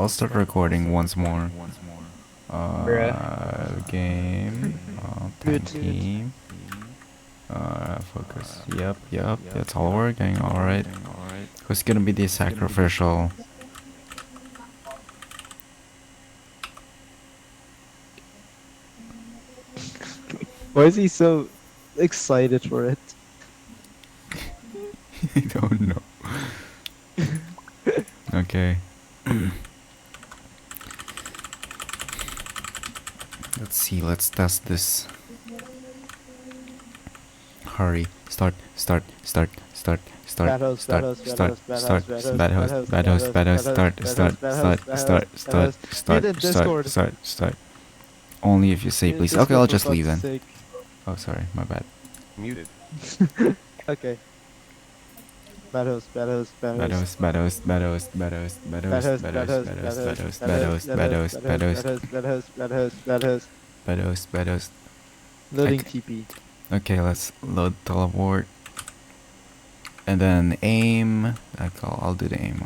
I'll start recording once more. Bruh. Game. Tag Good. team. Focus. Yep. It's all working. All right. Who's gonna be the sacrificial? Why is he so excited for it? I don't know. Okay. Let's see. Let's test this. Hurry. Start. Start. Bad host, bad host, bad host, bad host, bad host, bad host, bad host, Mute in Discord. Start. Only if you say Mute in please. Okay, Discord I'll for just leave fuck's then. sake. Oh, sorry, my bad. Muted. Okay. Bad host, bad host, bad Bad host. host, bad host, bad host, bad host, bad host, Bad bad host, host, bad bad host, host, bad bad host, host, bad host, bad host, bad host, bad host, bad host, bad host, bad host. bad host, bad host. Loading Okay. TP. Okay, let's load teleport. And then aim. I'll do the aim.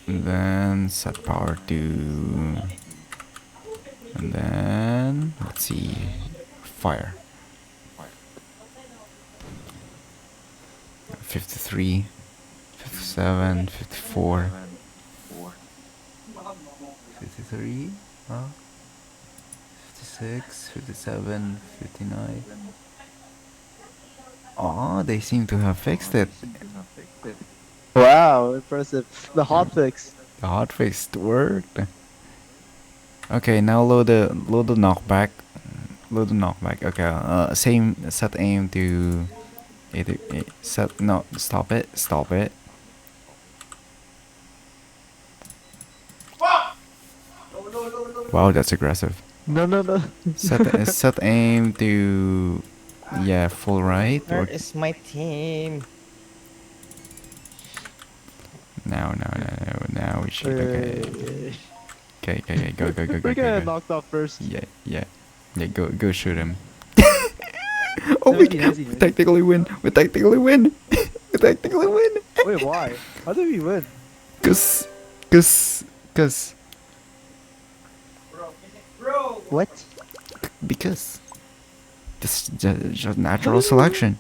And then set power to. And then let's see. Fire. 53, 57, 54, 53, 56, 57, 59. Oh, they seem to have fixed it. Wow, impressive. The hotfix. The hotfix worked. Okay, now load the knockback. Load the knockback. Okay, same set aim to either set no stop it. Wow, that's aggressive. No. Set aim to full right. Where is my team? Now we should. Okay. Go. We're gonna knocked off first. Yeah. Go shoot him. Oh, we Nice. technically win. We technically win. Wait, why? How did we win? Cause. What? Because. This is just natural selection.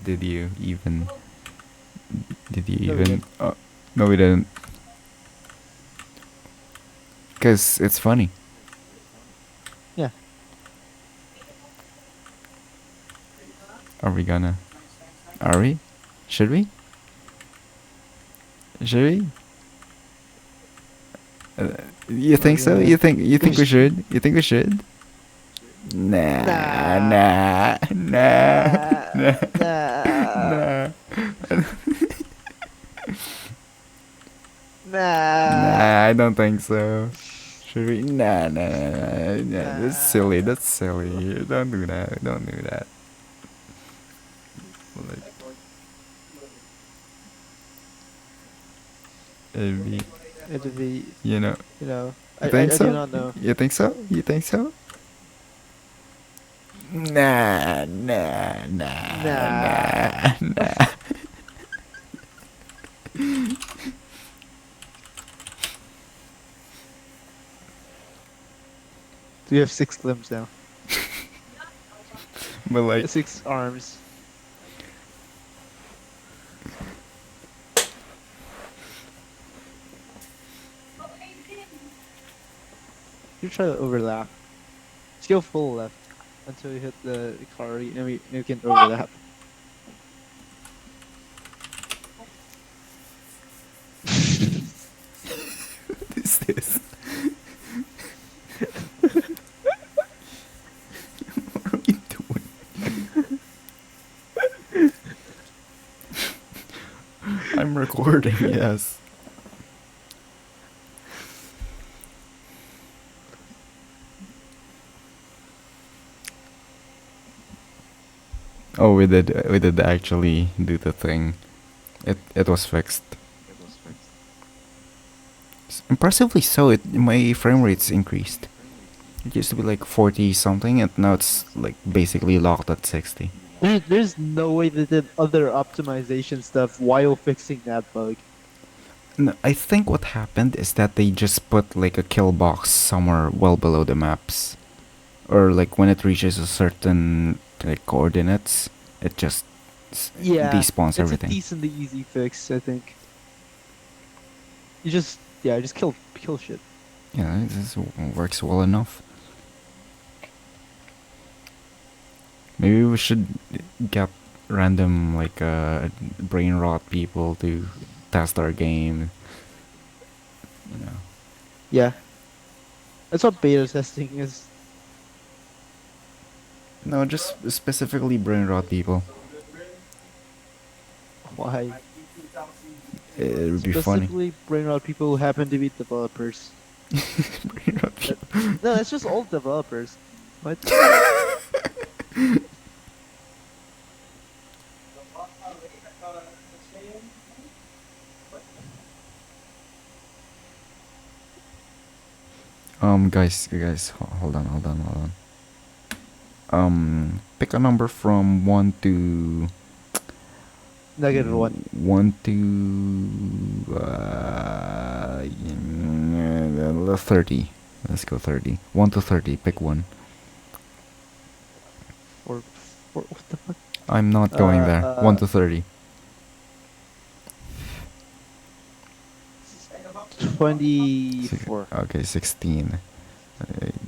Did you even? No, we didn't. No, we didn't. Cause it's funny. Yeah. Are we? Should we? You think so? You think we should? You think we should? Nah. Nah, I don't think so. Should we? Nah. That's silly. Don't do that. Like, It'd be, you know. I Think so? do not know. You think so? Nah. We have 6 limbs now. But like, 6 arms. You try to overlap. Just go full left until you hit the Ikari, and we can overlap. what is this? What are we doing? I'm recording, yes. Oh, we did actually do the thing. It was fixed. Impressively so. My frame rate's increased. It used to be like 40 something, and now it's like basically locked at 60. There's no way they did other optimization stuff while fixing that bug. No, I think what happened is that they just put like a kill box somewhere well below the maps, or like when it reaches a certain like coordinates, it just Yeah, despawns it's a everything. decently easy fix, I think. You just just kill shit. Yeah, this works well enough. Maybe we should get random like brain rot people to test our game. You know. Yeah, that's what beta testing is. No, just specifically brain rot people. Why? It would be funny. Specifically, brain rot people who happen to be developers. Brain rot people. No, it's just all developers. What? Guys, hold on. Pick a number from 1 to -1. 1 to 30. Let's go 30. 1 to 30. Pick one. Or what the fuck? I'm not going there. 1 to 30. 24. Okay, 16.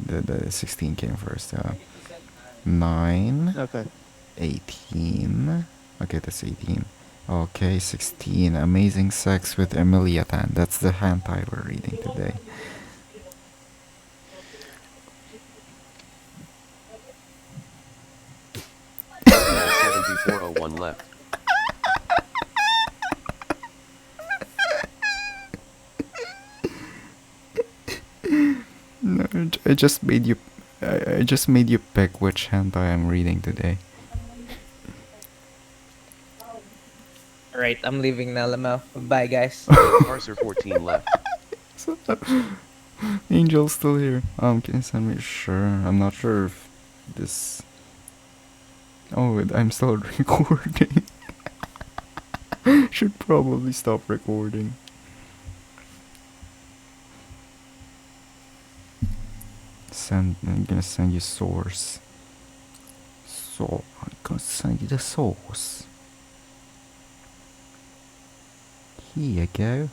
The 16 came first. 9. Okay. 18. Okay, that's 18. Okay, 16. Amazing Sex with Emilia Tan. That's the hentai we're reading today. TS7401 left. No, I just made you. I just made you pick which hentai I'm reading today. Alright, I'm leaving now, Lamau. Bye, guys. Parser14 left. Angel's still here. Can you send me? Sure. I'm not sure if this. Oh, I'm still recording. Should probably stop recording. I'm gonna send you source. So I'm gonna send you the source. Here you go.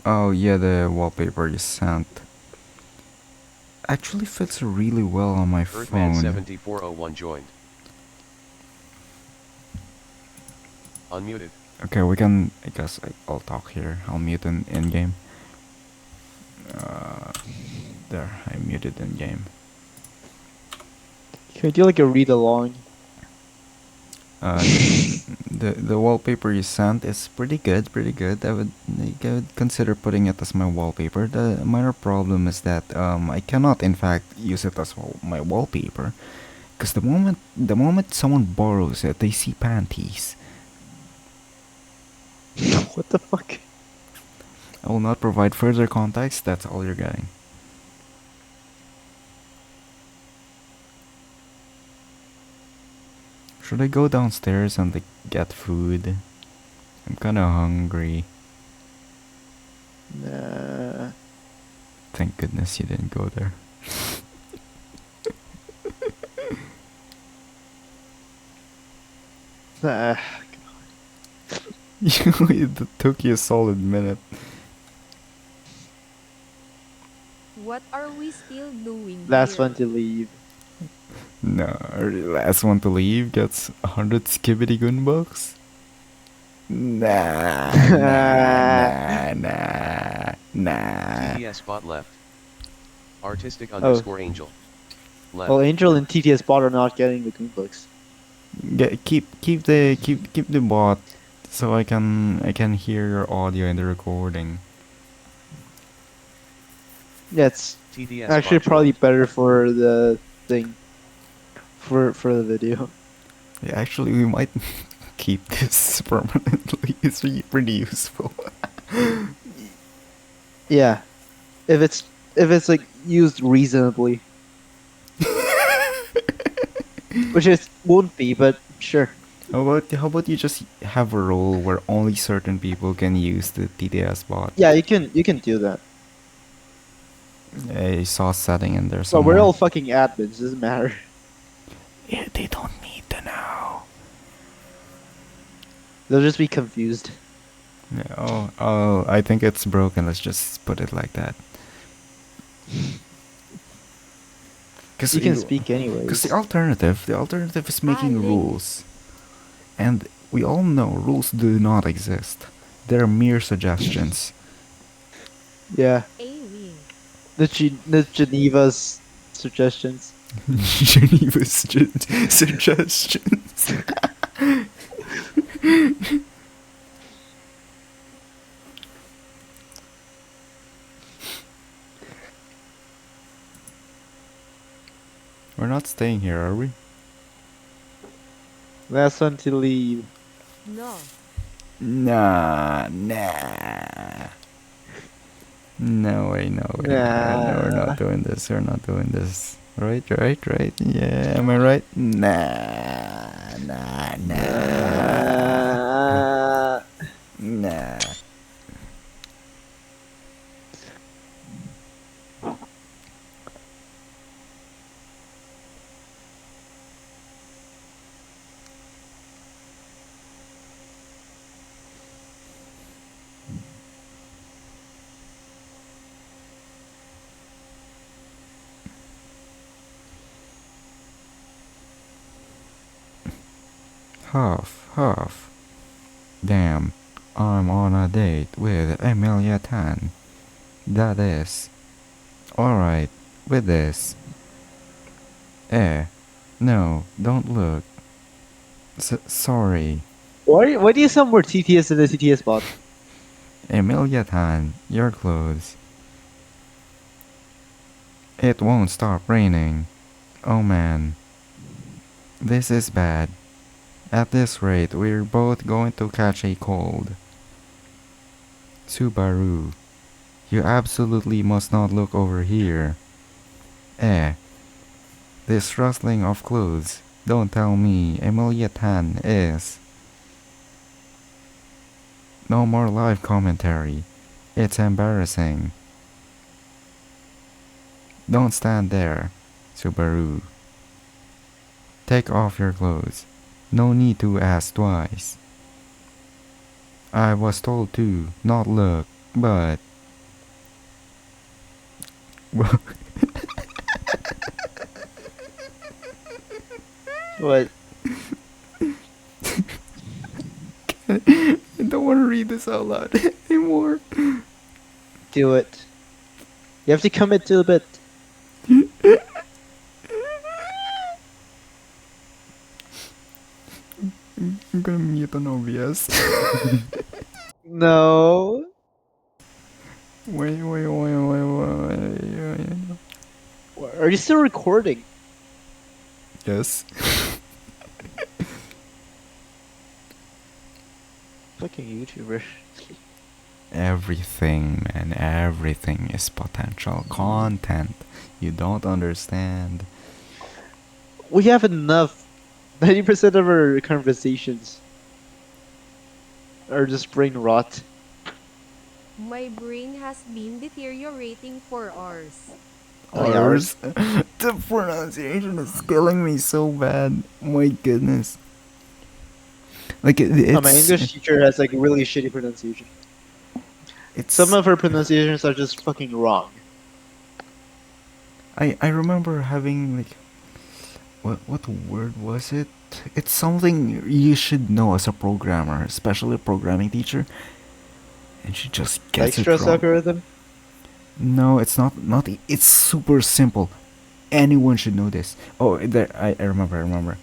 Oh yeah, the wallpaper you sent actually fits really well on my phone. Earthman7401 joined. Unmuted. Okay, we can. I guess I'll talk here. I'll mute in game. There, I muted in game. Can we do like a read along? The wallpaper you sent is pretty good. I would consider putting it as my wallpaper. The minor problem is that I cannot in fact use it as my wallpaper, because the moment someone borrows it, they see panties. What the fuck? I will not provide further context. That's all you're getting. Should I go downstairs and like get food? I'm kinda hungry. Nah. Thank goodness you didn't go there. Nah. It took you a solid minute. What are we still doing Last here? one to leave. No, last one to leave gets 100 Skibidi Gunbucks? Nah. TTS bot left. Artistic underscore angel. Left. Well, Angel and TTS bot are not getting the Goombooks. Keep the bot so I can hear your audio in the recording. Yeah, it's TTS actually bot probably joined. better for the thing. For the video. Yeah, actually we might keep this permanently. It's really pretty useful. Yeah, if it's like used reasonably, which it won't be, but sure. How about you just have a role where only certain people can use the TTS bot? Yeah, you can do that. I saw a setting in there But somewhere. we're all fucking admins. Doesn't matter. Yeah, they don't need to know. They'll just be confused. Yeah, oh, I think it's broken. Let's just put it like that. Because You can speak anyways. Because the alternative is making Ali. rules, and we all know rules do not exist. They're mere suggestions. Yeah, Awing. the Geneva's suggestions. Geneva's suggestions. We're not staying here, are we? Last one to leave. No. Nah. No way. No, we're Nah. not doing this. We're not doing this. Right. Yeah, am I right? Nah. Nah. Huff. Damn, I'm on a date with Emilia Tan. That is. Alright, with this. No, don't look. Sorry. Why do you sound more TTS than the TTS bot? Emilia Tan, your clothes. It won't stop raining. Oh man. This is bad. At this rate, we're both going to catch a cold. Subaru, you absolutely must not look over here. This rustling of clothes. Don't tell me Emilia Tan is. No more live commentary. It's embarrassing. Don't stand there, Subaru. Take off your clothes. No need to ask twice. I was told to not look, but... What? I don't want to read this out loud anymore. Do it. You have to commit to a bit. I'm gonna mute on OBS. No. Wait. Are you still recording? Yes. Fucking YouTuber. Everything, man, everything is potential content. You don't understand. We have enough. 90% of our conversations are just brain rot. My brain has been deteriorating for hours. Ours. The pronunciation is killing me so bad. My goodness. Like it's My English teacher has like really shitty pronunciation. it's Some of her pronunciations are just fucking wrong. I remember having like what word was it? It's something you should know as a programmer, especially a programming teacher. And she just gets it Dijkstra's wrong. algorithm? No, it's not. It's super simple. Anyone should know this. Oh, there. I remember.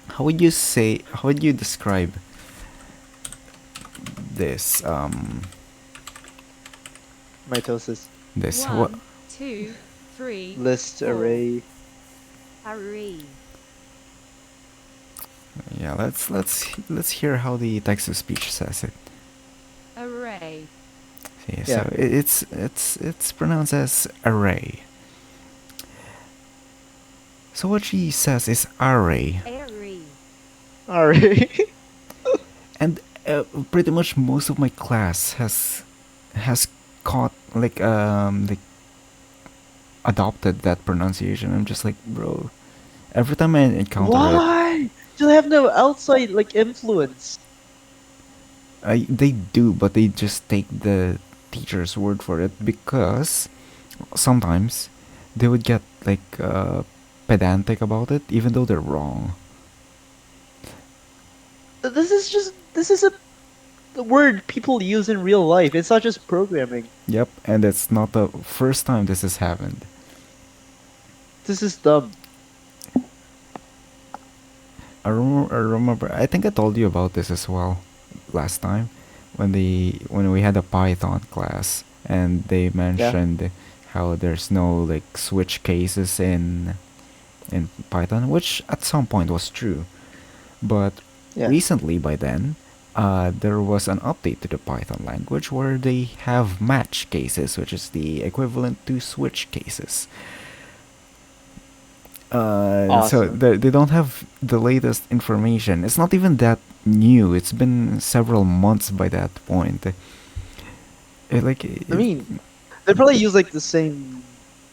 How would you say? How would you describe this? Mitosis. This what? 1, 2, 3. List, four. array. Array. Yeah, let's hear how the text to speech says it. Array. See, Yeah. so it's pronounced as array. So what she says is array, Array. Alright. and pretty much most of my class has caught like adopted that pronunciation. I'm just like, bro. Every time I encounter it, Why? Do they have no outside like influence? they do, but they just take the teacher's word for it because sometimes they would get like pedantic about it, even though they're wrong. This is a word people use in real life. It's not just programming. Yep, and it's not the first time this has happened. This is dumb. I remember. I think I told you about this as well last time when we had a Python class and they mentioned how there's no like switch cases in Python, which at some point was true, but Yeah. recently by then there was an update to the Python language where they have match cases, which is the equivalent to switch cases. So Awesome. they don't have the latest information. It's not even that new. It's been several months by that point. I mean, they probably use like the same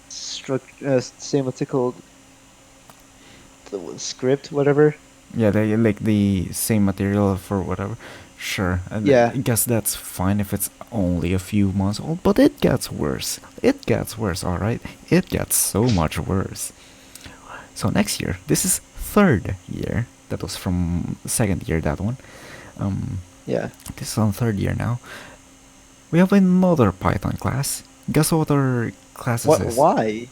structure, same what's it called, the script, whatever. yeah, they like the same material for whatever. Sure, Yeah. I guess that's fine if it's only a few months old. But it gets worse. It gets worse. All right, it gets so much worse. So next year, this is third year. That was from second year. That one. Yeah. This is on third year now. We have another Python class. Guess what our classes What? is? Why?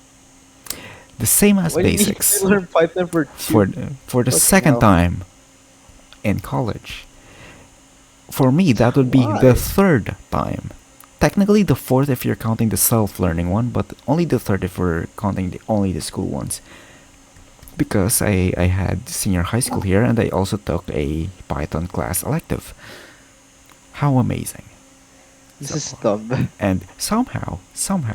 The same as Why do you need basics. to learn Python for For two? for the Fucking second hell. time in college. For me, that would be Why? the third time. Technically the fourth if you're counting the self-learning one, but only the third if we're counting only the school ones. Because I had senior high school here and I also took a Python class elective. How amazing. This So- is dumb. And somehow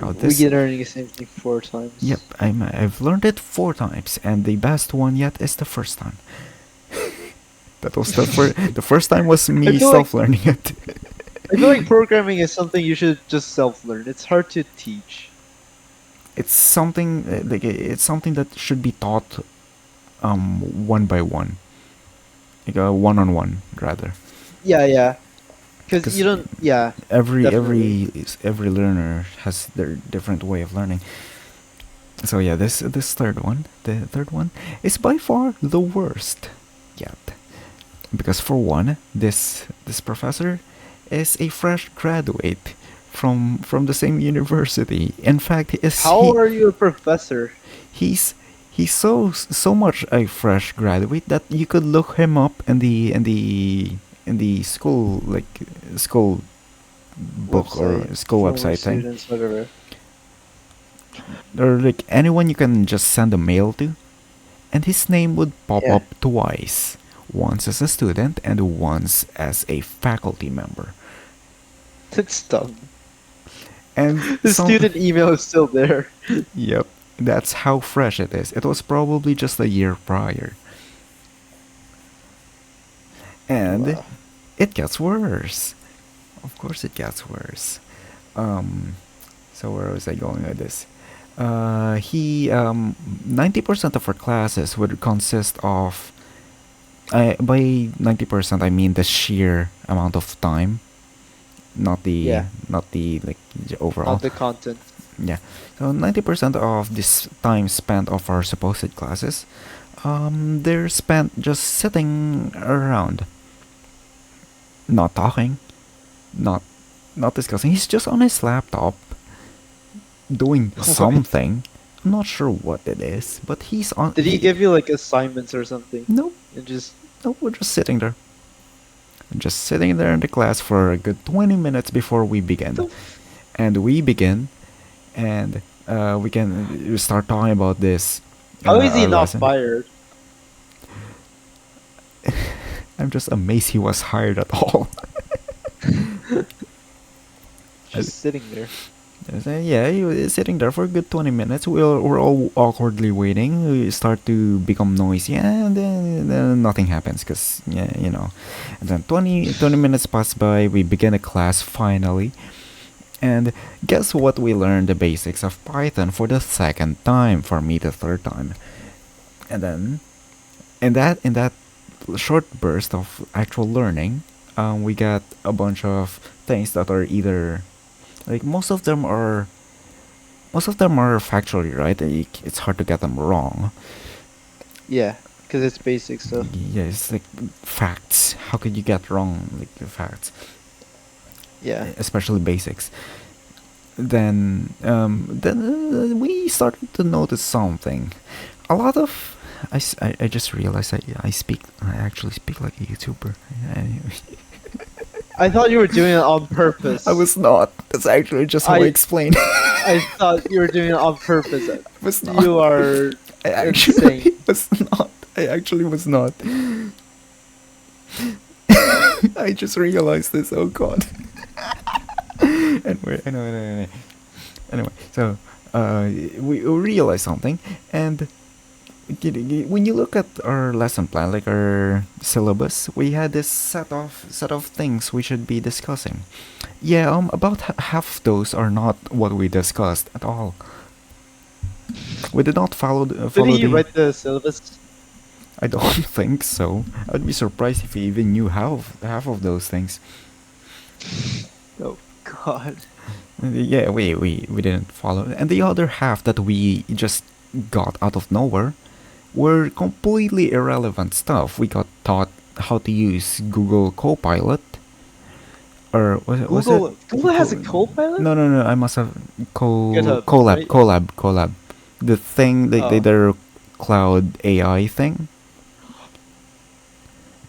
We this get learning the same thing 4 times. Yep, I've learned it 4 times, and the best one yet is the first time. That was the first time was me feel like- self-learning it. I feel like programming is something you should just self-learn. It's hard to teach. It's something it's something that should be taught one by one, like a one-on-one rather. Yeah, yeah. 'Cause Because you don't. Yeah. Every Definitely. every learner has their different way of learning. So yeah, this third one, the third one, is by far the worst yet. Because for one, this professor is a fresh graduate from the same university. In fact, How are you a professor? he's so much a fresh graduate that you could look him up in the school school book or Website, school former website thing, students, whatever. or like anyone you can just send a mail to, and his name would pop Yeah. up twice, once as a student and once as a faculty member. That's dumb. And The some- student email is still there. Yep, that's how fresh it is. It was probably just a year prior. And Wow. it gets worse. Of course, it gets worse. So where was I going with this? 90% of our classes would consist of. By 90%, I mean the sheer amount of time, not the Yeah. not the like overall. Not the content. Yeah. So 90% of this time spent of our supposed classes, they're spent just sitting around, not talking, not not discussing. He's just on his laptop doing What? something. I'm not sure what it is, but he's on. Did he give you like assignments or something? Nope. And just Nope. We're just sitting there. Just sitting there in the class for a good 20 minutes before we begin. Nope. And we begin, and we start talking about this. how is he our not lesson. fired? I'm just amazed he was hired at all. Just sitting there. Yeah, he was sitting there for a good 20 minutes. We're all awkwardly waiting. We start to become noisy, and then nothing happens because, yeah, you know. And then 20 minutes pass by. We begin a class finally. And guess what? We learned the basics of Python for the second time. For me, the third time. And then, in that short burst of actual learning, we got a bunch of things that are either like most of them are factually right. It's hard to get them wrong. Yeah, because it's basic stuff. Yeah, it's like facts. How could you get wrong like the facts, Yeah. especially basics? Then we started to notice something. A lot of I just realized I actually speak like a YouTuber. Anyway. I thought you were doing it on purpose. I was not. That's actually just how I explain. I thought you were doing it on purpose. I was not. You are I actually insane. was not. I actually was not. I just realized this. Oh God. Anyway. So we realized something, and when you look at our lesson plan, like our syllabus, we had this set of things we should be discussing. Yeah, about half those are not what we discussed at all. We did not follow Didn't you write the syllabus? I don't think so. I'd be surprised if you even knew half of those things. Oh God. Yeah, we didn't follow, and the other half that we just got out of nowhere were completely irrelevant stuff. We got taught how to use Google Copilot, or was it? Google has a Copilot? No, I must have GitHub, Colab, right? Colab, the thing their cloud AI thing.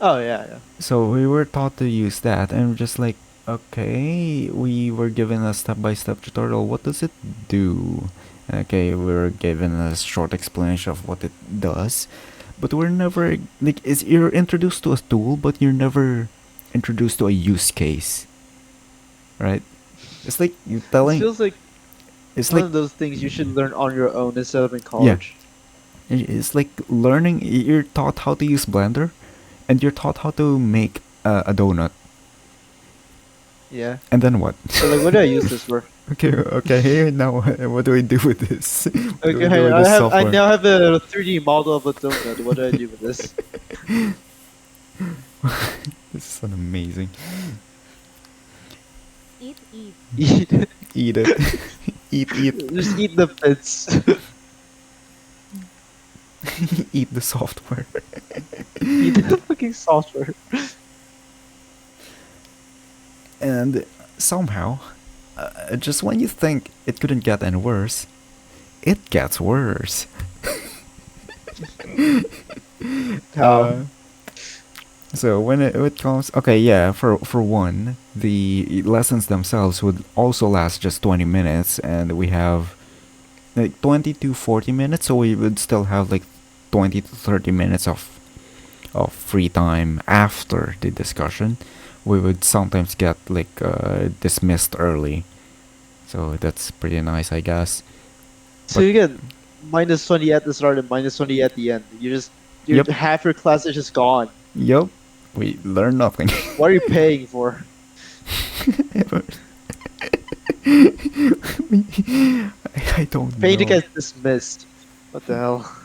Oh yeah. So we were taught to use that, and we're just like, okay, we were given a step-by-step tutorial. What does it do? Okay, we were given a short explanation of what it does, but we're never like, you're introduced to a tool, but you're never introduced to a use case, right? It's like you It telling. feels like It's one like of those things you should learn on your own instead of in college. it's like learning. You're taught how to use Blender, and you're taught how to make a donut, Yeah. and then what? So like, what do I use this for? Okay. Now, what do we do with this? What do we Okay, do with I this have. I software? now have a 3D model of a donut. What do I do with this? This is an amazing. Eat. Eat. Eat it. eat. Just eat the bits. Eat the software. Eat the fucking software. And somehow, just when you think it couldn't get any worse, it gets worse. How? So when it comes, okay, yeah, for one, the lessons themselves would also last just 20 minutes, and we have like 20 to 40 minutes, so we would still have like 20 to 30 minutes of free time after the discussion. We would sometimes get like dismissed early, so that's pretty nice, I guess. So But- you get minus 20 at the start and minus 20 at the end. Yep. Half your class is just gone. Yup, we learn nothing. What are you paying for? I don't Paying to know. get dismissed. What the hell?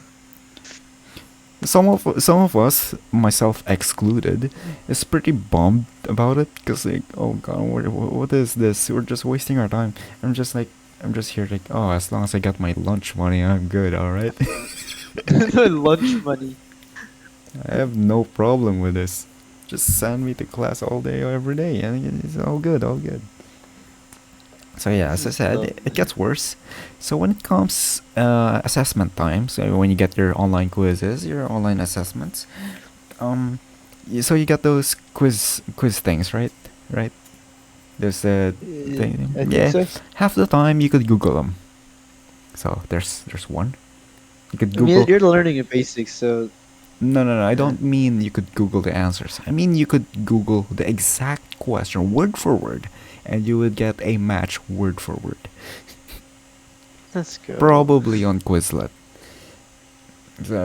Some of us, myself excluded, is pretty bummed about it because like, oh god, what is this? We're just wasting our time. I'm just here like, oh, as long as I got my lunch money, I'm good. All right. Lunch money. I have no problem with this. Just send me to class all day, every day, and it's all good, all good. So yeah, as I said, it gets worse. So when it comes assessment time, so when you get your online quizzes, your online assessments, so you got those quiz things, right? Right? There's a thing. I think Yeah. so. Half the time you could Google them. So there's one. You could I mean, Google. you're learning the basics, so No. I don't mean you could Google the answers. I mean you could Google the exact question word for word, and you would get a match word for word. Let's go. Probably on Quizlet. So,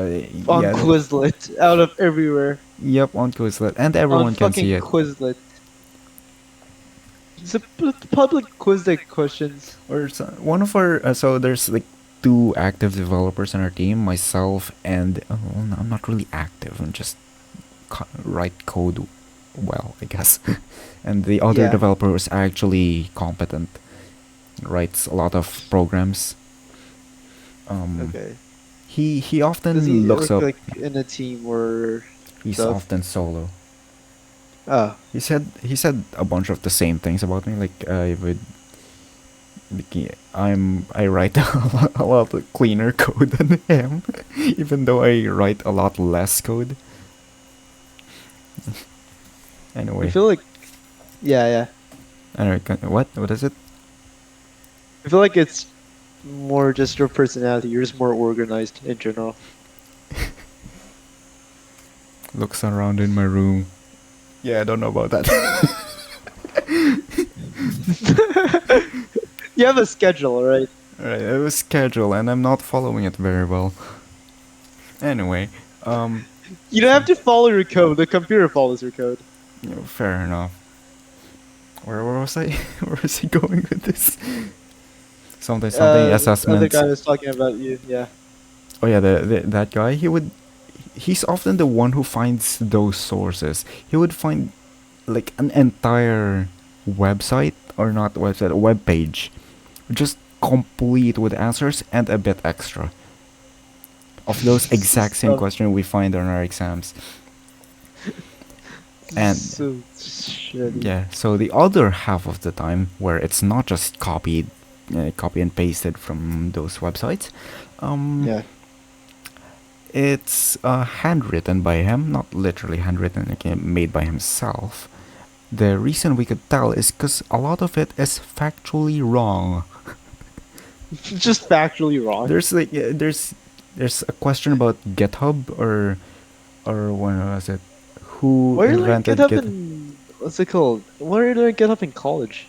On yeah, Quizlet, out of everywhere. Yep, on Quizlet, and everyone On can fucking see it. Quizlet. It's a public Quizlet questions. Or one of our so there's like two active developers on our team, myself and well, no, I'm not really active. I'm just write code well, I guess. And the other Yeah. developer is actually competent, writes a lot of programs. Okay. He often Does he looks work up. like in a team or He's stuff? often solo. Oh. He said a bunch of the same things about me. Like I would, I write a lot of cleaner code than him, even though I write a lot less code. Anyway, I feel like, yeah. anyway, what is it? I feel like it's more just your personality. You're just more organized in general. Looks around in my room. Yeah, I don't know about that. You have a schedule, right? Alright, it was scheduled and I'm not following it very well. Anyway, You don't have to follow your code. The computer follows your code. fair enough. Where was I? Where was I going with this? Something The other assessments. guy was talking about you. Yeah. Oh yeah, that guy. He's often the one who finds those sources. He would find like an entire website, or not website, a web page, just complete with answers and a bit extra of those exact same questions we find on our exams. And So shitty. yeah, so the other half of the time where it's not just copy and pasted from those websites, Yeah. it's handwritten by him, not literally handwritten, again, made by himself. The reason we could tell is because a lot of it is factually wrong. Just factually wrong. There's like there's a question about GitHub or when was it? Who Why are you like invented GitHub GitHub? in what's it called? Why are you like GitHub in college?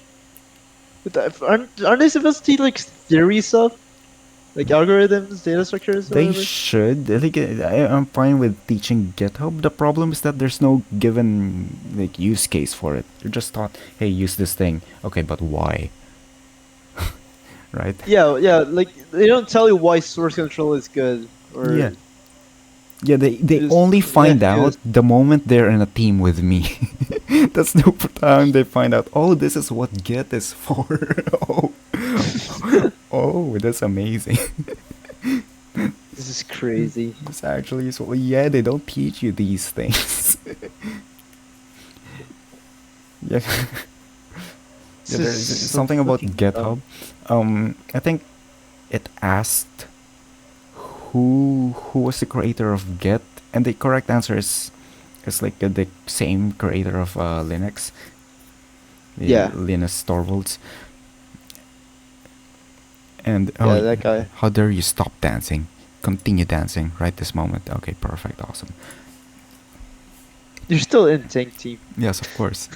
Aren't they supposed to teach like theory stuff, like algorithms, data structures? Or They whatever? should. I'm fine with teaching GitHub. The problem is that there's no given like use case for it. You're just taught, hey, use this thing. Okay, but why? Right? Yeah. Like they don't tell you why source control is good. Or Yeah. Yeah, they Just- only find yeah, out the moment they're in a team with me. That's the time they find out, oh, this is what Git is for. Oh. Oh, that's amazing. This is crazy. It's actually useful. Yeah, they don't teach you these things. Yeah. Yeah, there's This is something so about fucking GitHub. I think it asked who was the creator of Git, and the correct answer is like the same creator of Linux. Yeah. Linus Torvalds. And Yeah, that guy. how dare you stop dancing? Continue dancing right this moment. Okay, perfect, awesome. You're still in tank team. Yes, of course.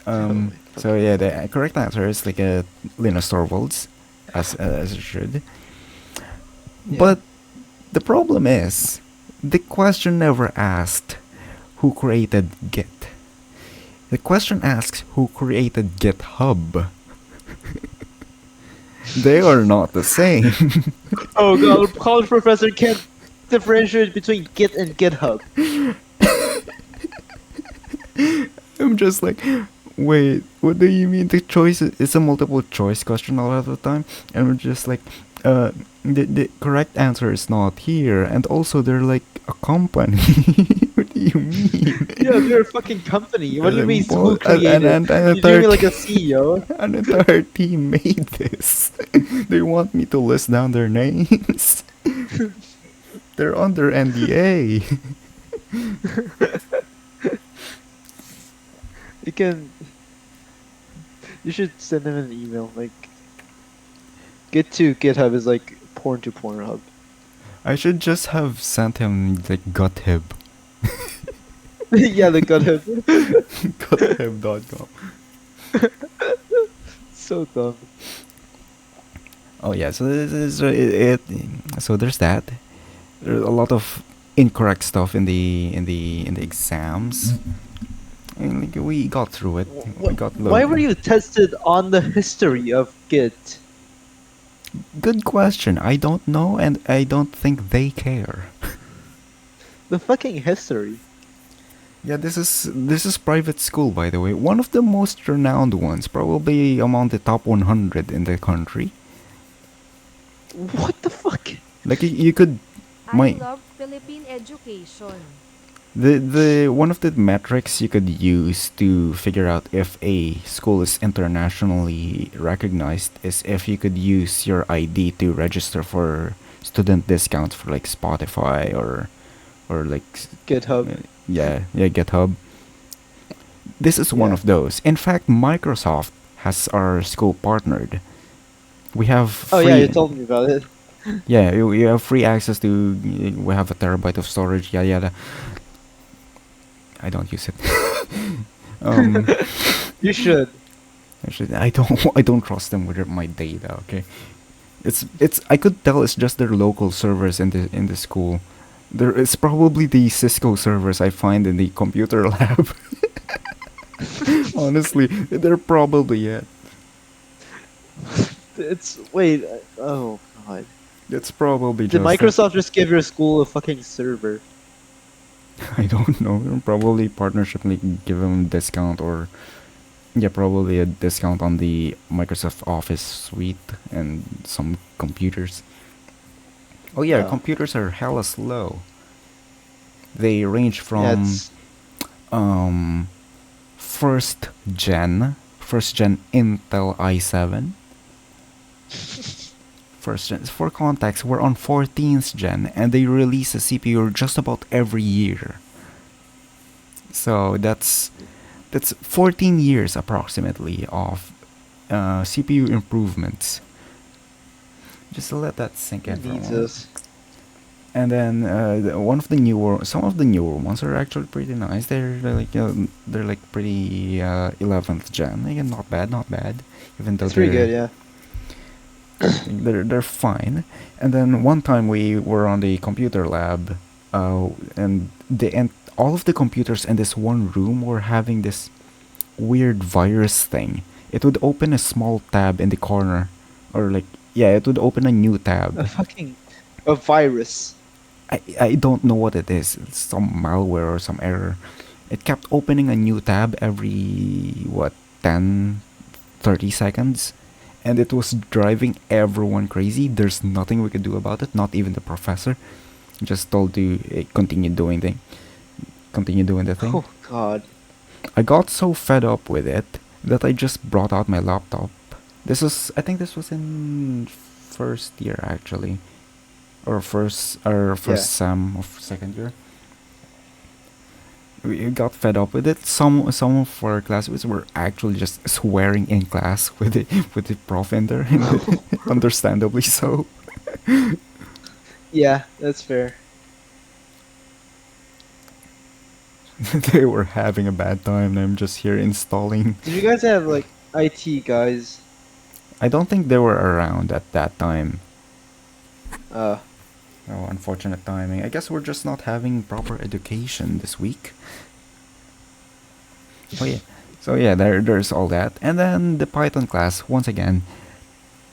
Totally. So yeah, the correct answer is like a Linus Torvalds, as it should. Yeah. But the problem is, the question never asked who created Git. The question asks who created GitHub. They are not the same. Oh god, college professor can't differentiate between Git and GitHub. I'm just like, wait, what do you mean the choice it's a multiple choice question a lot of the time? And we're just like, the correct answer is not here, and also they're like a company. What do you mean? Yeah, they're a fucking company. What do you mean who Well, created? and You're a doing it like third a CEO. an entire team made this. They want me to list down their names. They're under NDA. You should send them an email. Like, Git to GitHub is like porn to Pornhub. I should just have sent him the guthib. Yeah, they got him. guthib.com. So dumb. Oh yeah, so this is so there's that. There's a lot of incorrect stuff in the exams. And like, we got through it. We got Why were you tested on the history of Git? Good question. I don't know, and I don't think they care. The fucking history. Yeah, this is private school, by the way. One of the most renowned ones, probably among the top 100 in the country. What the fuck? Like you could, I love Philippine education. the one of the metrics you could use to figure out if a school is internationally recognized is if you could use your ID to register for student discounts for like Spotify or like GitHub. yeah GitHub. This is one Yeah. of those. In fact, Microsoft has our school partnered. We have free, Oh yeah, you told me about it. yeah, you have free access to. We have a terabyte of storage. Yada yada. I don't use it. um, You should. actually, I don't trust them with my data. Okay, it's. I could tell it's just their local servers in the school. It's probably the Cisco servers I find in the computer lab. Honestly, they're probably it. It's wait. Oh god. It's probably Did just Microsoft just give your school a fucking server? I don't know. Probably partnership, like give them discount or yeah, probably a discount on the Microsoft Office suite and some computers. Oh yeah, Oh. computers are hella slow. They range Yeah, from it's um first gen Intel i7. First gen. For context, we're on 14th gen, and they release a CPU just about every year. So that's 14 years approximately of CPU improvements. Just to let that sink in for a needs moment. us. And then some of the newer ones are actually pretty nice. They're like pretty 11th gen. Again, not bad, not bad. Even though It's pretty good, they're yeah. they're fine. And then one time we were on the computer lab, and all of the computers in this one room were having this weird virus thing. It would open a small tab in the corner, or like yeah, it would open a new tab. A virus. I don't know what it is. It's some malware or some error. It kept opening a new tab every 10 30 seconds, and it was driving everyone crazy. There's nothing we could do about it, not even the professor. Just told to continue doing the thing. Oh god. I got so fed up with it that I just brought out my laptop. I think this was in first year actually, or first Yeah. sem of second year. We got fed up with it. Some of our classmates were actually just swearing in class with the prof in there, understandably so. Yeah, that's fair. They were having a bad time, and I'm just here installing. Did you guys have like IT guys? I don't think they were around at that time. Uh, Oh, unfortunate timing. I guess we're just not having proper education this week. Oh yeah. So yeah, there's all that. And then the Python class, once again,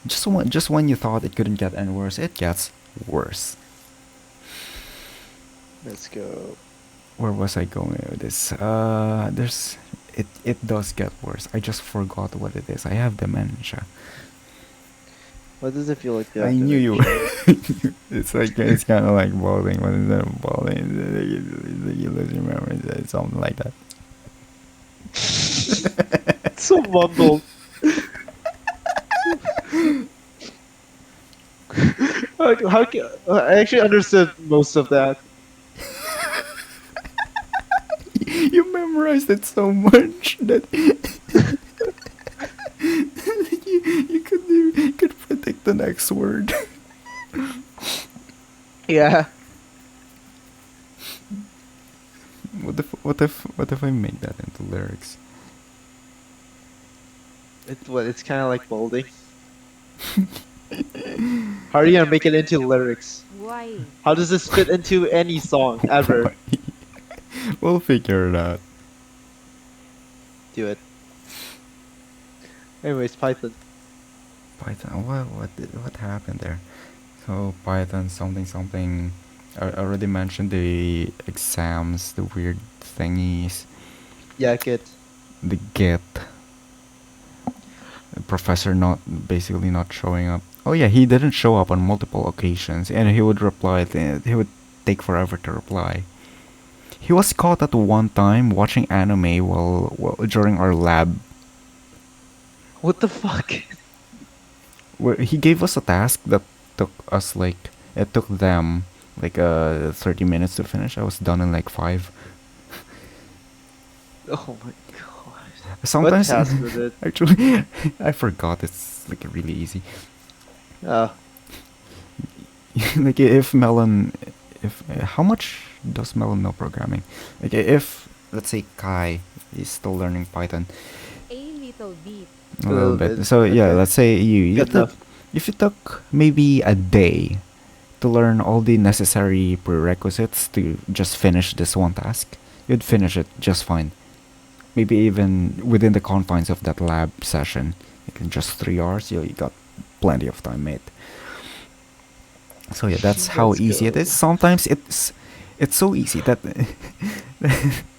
just when you thought it couldn't get any worse, it gets worse. let's go. Where was I going with this? It does get worse. I just forgot what it is. I have dementia. What does it feel like? to I have knew you. dementia? It's kind of like balding, but instead of balding, you lose your memory. It's something like that. It's so mumbled. I actually understood most of that. You memorized it so much that you could predict the next word. Yeah. What if I make that into lyrics? It's kind of like molding. How are you gonna make it into lyrics? Why? How does this fit into any song ever? We'll figure it out. Do it. Anyways, Python. Python. What happened there? So Python something something. I already mentioned the exams, the weird thingies, Yeah, Git. the Git. The professor not basically not showing up. Oh yeah, he didn't show up on multiple occasions, and he would reply. He would take forever to reply. He was caught at one time watching anime while during our lab. What the fuck? Where he gave us a task that took us like it took them like 30 minutes to finish. I was done in like 5. Oh my god. Sometimes What task was it? actually I forgot. It's like really easy. Oh, Like if Melon, if how much does Melon know programming? Like if let's say Kai is still learning Python A little bit. a little little bit. bit, So yeah, okay. let's say you good took, enough. if you took maybe a day to learn all the necessary prerequisites to just finish this one task, you'd finish it just fine. Maybe even within the confines of that lab session, like in just 3 hours, you got plenty of time, mate. So yeah, that's how Let's easy it go. is. Sometimes it's so easy that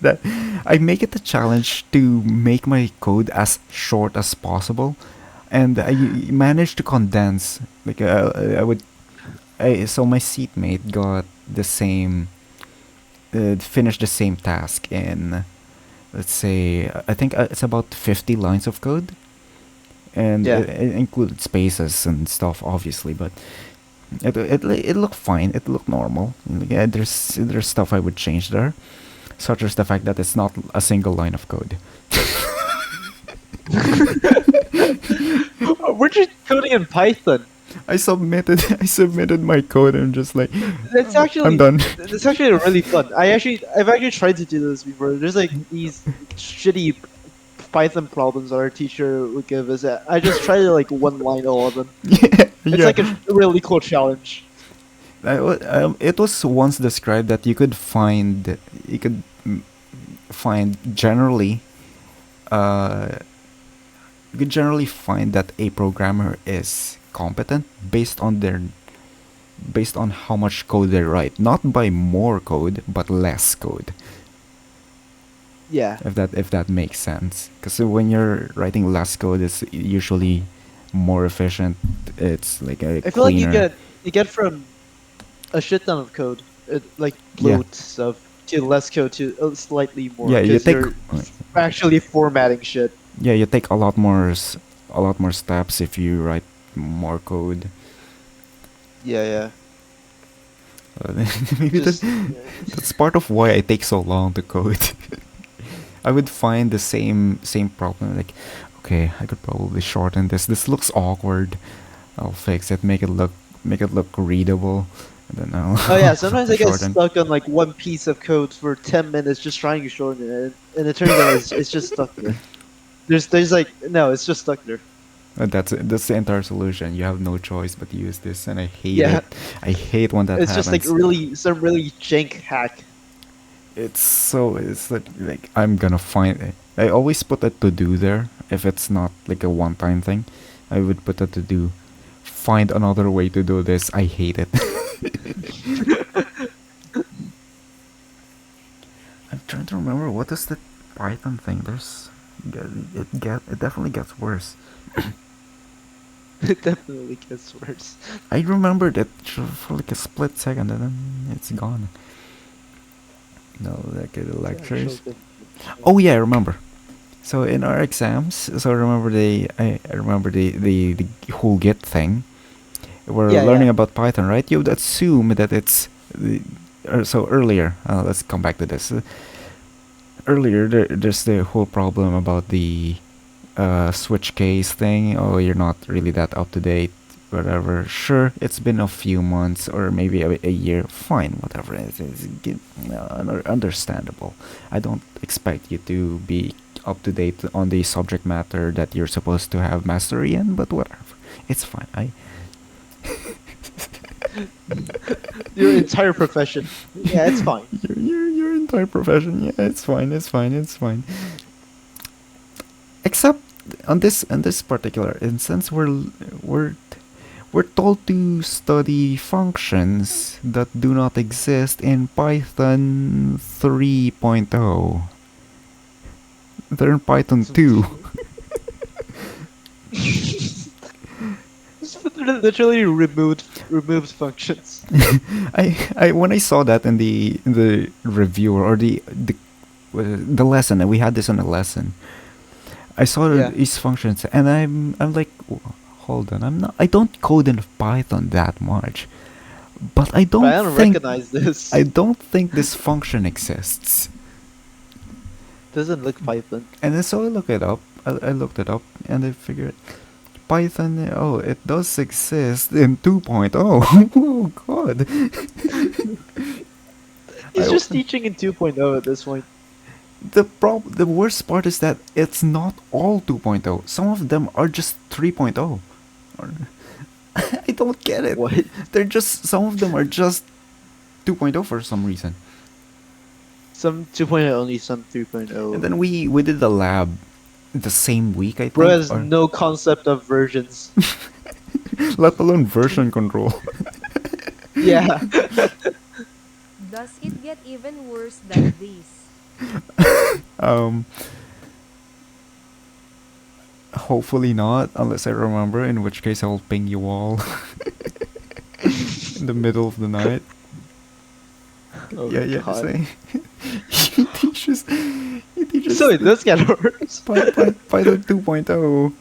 that I make it a challenge to make my code as short as possible, and I manage to condense. Like I would, so my seatmate got the same, finished the same task in, let's say, I think it's about 50 lines of code, and Yeah. it included spaces and stuff, obviously, but it looked fine. It looked normal. Yeah, there's stuff I would change there, such as the fact that it's not a single line of code. We're just coding in Python. I submitted my code and just like That's I'm actually done. It's actually really fun. I've actually tried to do this before. There's like these shitty Python problems that our teacher would give us. I just try to like one line all of them. Yeah, It's yeah. like a really cool challenge. It was once described that you could find generally uh you could generally find that a programmer is competent based on how much code they write, not by more code but less code. Yeah. If that makes sense, because when you're writing less code, it's usually more efficient. It's like a I feel like cleaner. you get from a shit ton of code, like Yeah. bloat stuff, to less code to slightly more. Yeah, you 'Cause take you're actually formatting shit. yeah, you take a lot more steps if you write more code. Yeah, yeah. Maybe Just that's part of why I take so long to code. I would find the same problem. Like, okay, I could probably shorten this. This looks awkward. I'll fix it. Make it look readable. And then I'll oh yeah. Sometimes I get shorten. stuck on like one piece of code for 10 minutes just trying to shorten it, and it turns out it's just stuck there. There's like no, it's just stuck there. That's the entire solution. You have no choice but to use this, and I hate Yeah. it. I hate when that It's happens. just like some really jank hack. It's like I'm gonna find it. I always put a to do there if it's not like a one time thing. I would put a to do. Find another way to do this. I hate it. I'm trying to remember what is the Python thing. It definitely gets worse. It definitely gets worse. I remembered it for like a split second and then it's gone. No, like the lectures. Oh yeah, I remember. So in our exams, so I remember I remember the whole Git thing. We're Yeah, learning yeah. about Python, right? You would assume that it's so earlier. Let's come back to this. Earlier, there's the whole problem about the switch case thing. Oh, you're not really that up to date. whatever. Sure, it's been a few months or maybe a year. Fine, whatever. Understandable. I don't expect you to be up to date on the subject matter that you're supposed to have mastery in, but whatever. It's fine. Your entire profession. Yeah, it's fine. Your entire profession. Yeah, it's fine. It's fine. It's fine. Except on this particular instance, we're told to study functions that do not exist in Python 3.0. They're in Python 2. It's literally removed functions. I when I saw that in the review or the lesson, and we had this on a lesson. I saw Yeah. these functions, and I'm like, hold on, I don't code in Python that much, but I don't But I don't think recognize this. I don't think this function exists. Doesn't look Python. And then so I look it up. I looked it up, and I figured Python. Oh, it does exist in 2.0. Oh God. He's I just opened- teaching in 2.0 at this point. The worst part is that it's not all 2.0. Some of them are just 3.0. Or- I don't get it. What? They're just some of them are just 2.0 for some reason. Some 2.0 only, some 3.0. And then we did the lab the same week, I think. Bro has or- no concept of versions. let alone version control. Yeah. Does it get even worse than this? Hopefully not, unless I remember, in which case I'll ping you all in the middle of the night. Oh, yeah, God. say. he teaches So it does get worse. Python 2.0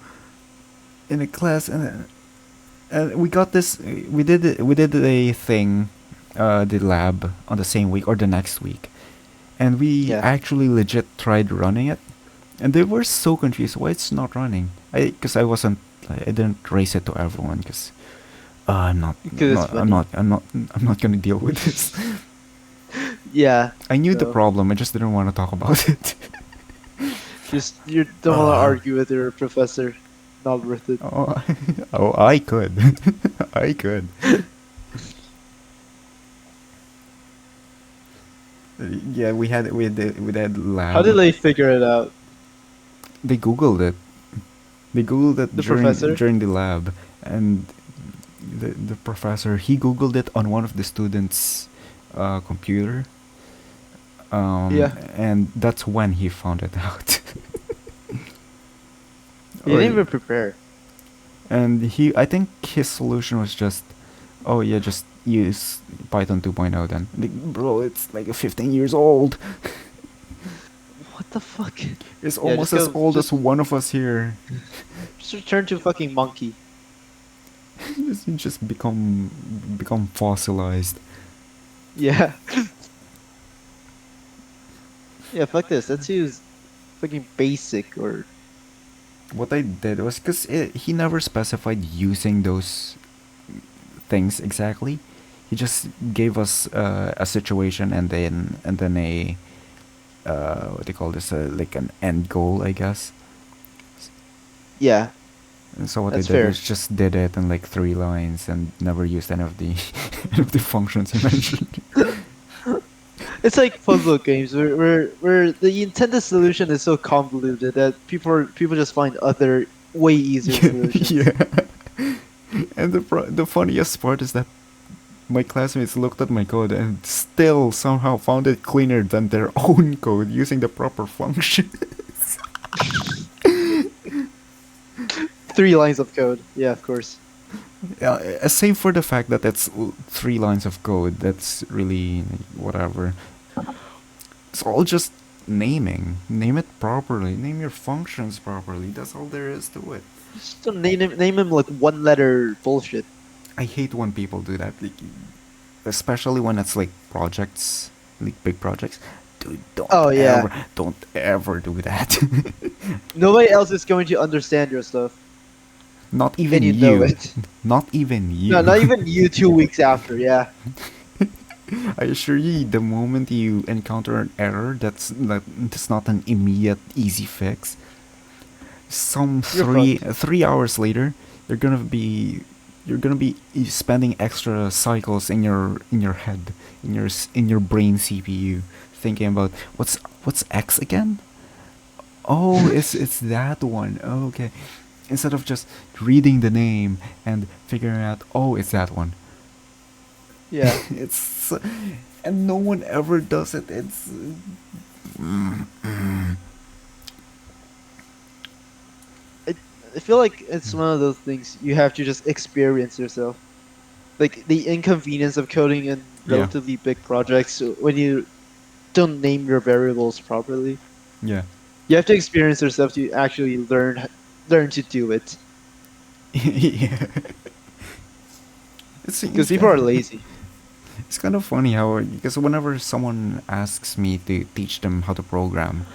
in a class, and we got this. We did a thing, the lab on the same week or the next week, and we Yeah. actually legit tried running it, and they were so confused why it's not running. Because I didn't raise it to everyone because I'm not, 'Cause it's I'm not gonna deal with this. Yeah. I knew the So- problem. I just didn't want to talk about it. Just you don't want to Uh. argue with your professor. Not worth it. Oh, oh, I could. I could. Yeah, we had lab. How did they figure it out? They googled it. They googled it The professor? during the lab, and the professor he googled it on one of the students' computer. Yeah. And that's when he found it out. He Or- didn't even prepare. And I think his solution was just, oh yeah, just use Python 2.0 then. Like, bro, it's like 15 years old. What the fuck? It's Yeah, almost just as go- old just- as one of us here. Just return to fucking monkey. just become fossilized. Yeah. Yeah, fuck this. Let's use fucking basic or What I did was because he never specified using those things exactly. He just gave us a situation and then a what do you call this, like an end goal, I guess. yeah. And so what That's I did fair. was just did it in like 3 lines and never used any of the any of the functions he mentioned. It's like puzzle games where the intended solution is so convoluted that people just find other way easier solutions. Yeah. And the funniest part is that my classmates looked at my code and still somehow found it cleaner than their own code using the proper function. 3 lines of code. Yeah, of course. Save for the fact that it's 3 lines of code. That's really whatever. It's all just naming. Name it properly. Name your functions properly. That's all there is to it. Just don't name him like one letter bullshit. I hate when people do that, like, especially when it's like projects, like big projects. Dude, don't ever do that. Nobody else is going to understand your stuff. Not even and you know you. it. Not even you. No, not even you 2 weeks after. Yeah. I assure you, the moment you encounter an error that's not an immediate easy fix, some You're three fucked. 3 hours later, you're gonna be you're gonna be spending extra cycles in your head, in your brain CPU, thinking about what's X again. Oh, it's that one. Oh, okay. Instead of just reading the name and figuring out, oh, it's that one. Yeah. It's and no one ever does it. It's I, I feel like it's one of those things you have to just experience yourself. Like the inconvenience of coding in yeah, relatively big projects when you don't name your variables properly. yeah. You have to experience yourself to actually learn to do it. Yeah. Because people are lazy. It's kind of funny how, because whenever someone asks me to teach them how to program,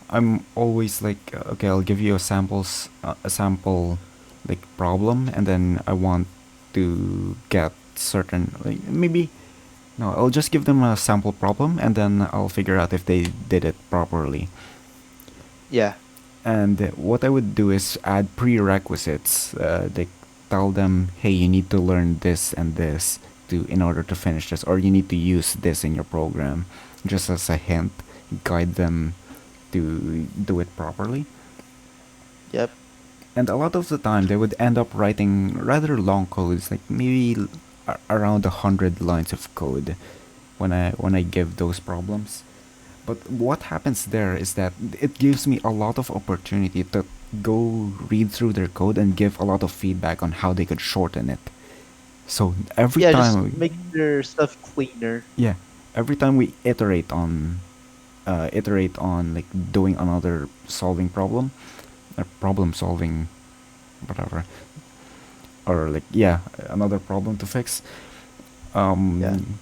I'm always like, okay, I'll give you a sample like problem, and then I want to get certain, like, maybe no, I'll just give them a sample problem, and then I'll figure out if they did it properly. Yeah. And what I would do is add prerequisites. Like tell them, hey, you need to learn this and this to in order to finish this, or you need to use this in your program, just as a hint, guide them to do it properly. Yep. And a lot of the time, they would end up writing rather long codes, like maybe around 100 lines of code, when I give those problems. But what happens there is that it gives me a lot of opportunity to go read through their code and give a lot of feedback on how they could shorten it. So every Yeah, just time, make their stuff cleaner. yeah, every time we iterate on like doing another solving problem, problem solving, whatever, or like yeah, another problem to fix. Yeah. Um,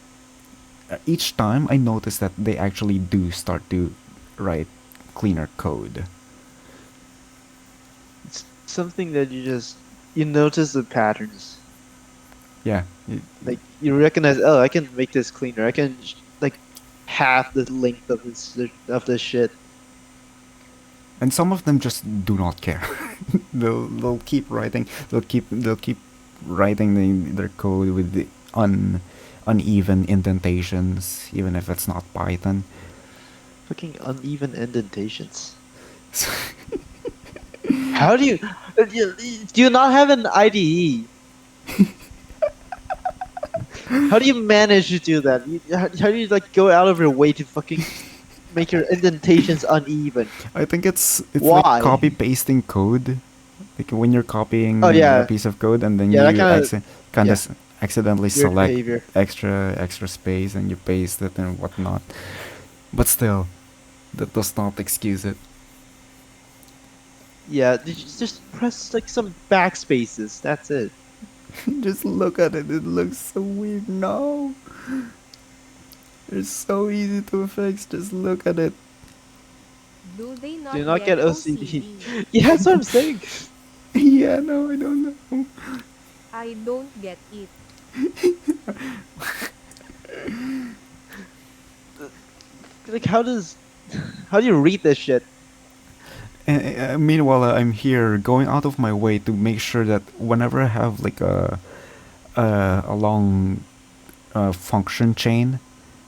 each time I notice that they actually do start to write cleaner code. It's something that you notice the patterns. Yeah, Like you recognize, oh, I can make this cleaner. I can like half the length of this shit. and some of them just do not care. They'll keep writing. They'll keep writing their code with the uneven indentations, even if it's not Python. Fucking uneven indentations. So How do you do you not have an IDE? How do you manage to do that? How do you like go out of your way to fucking make your indentations uneven? I think it's Why? like copy pasting code. Like when you're copying Oh a yeah, piece of code and then yeah, that you kind yeah, of accidentally weird select behavior. extra space and you paste it and whatnot. But still, that does not excuse it. Yeah, just press like some backspaces. That's it. Just look at it. It looks so weird now. It's so easy to fix. Just look at it. Do they not, Do not get get OCD. OCD? Yeah, that's what I'm saying. Yeah, no, I don't know. I don't get it. Like, how do you read this shit? Meanwhile, I'm here going out of my way to make sure that whenever I have like a long function chain,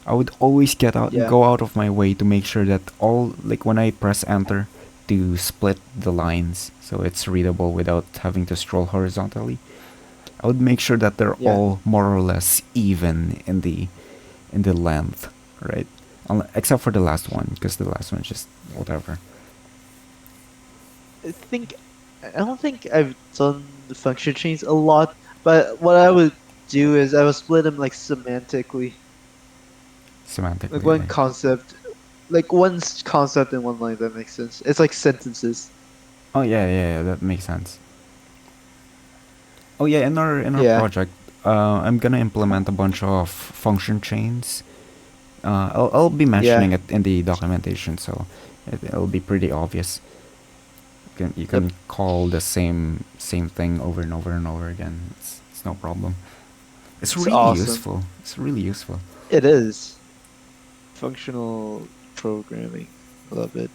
I would always Yeah. go out of my way to make sure that all, like when I press enter to split the lines so it's readable without having to scroll horizontally, I would make sure that they're Yeah. all more or less even in the length, right? Except for the last one, because the last one's just whatever. I don't think I've done the function chains a lot, but what I would do is I would split them like semantically, Semantically. like one concept, like one concept in one line. That makes sense. It's like sentences. Oh yeah, that makes sense. Oh yeah, in our Yeah. project, I'm gonna implement a bunch of function chains. I'll be mentioning it in the documentation, so it'll be pretty obvious. You can call the same thing over and over and over again. It's no problem. It's really awesome. useful. It's really useful. It is. Functional programming. I love it.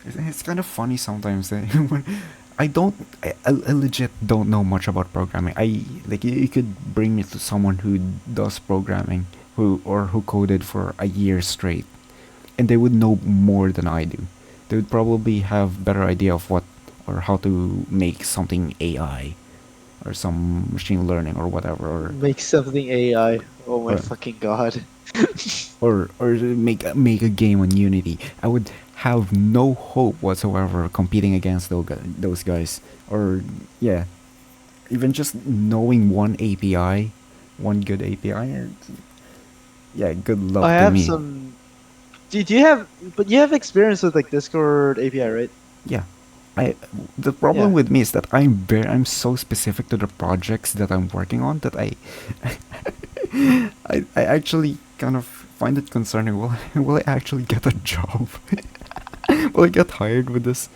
It's kind of funny sometimes that when I legit don't know much about programming. You could bring me to someone who does programming, who coded for a year straight, and they would know more than I do. They would probably have better idea of what or how to make something AI or some machine learning or whatever, Make something AI. Oh my Or- fucking god. or make a game on Unity. I would have no hope whatsoever competing against those guys. Or yeah, even just knowing one API, one good API. Yeah, good luck I to have me. some. Do you have? But you have experience with like Discord API, right? Yeah. The problem Yeah. with me is that I'm so specific to the projects that I'm working on that I actually kind of find it concerning. Will I actually get a job? Will I get hired with this?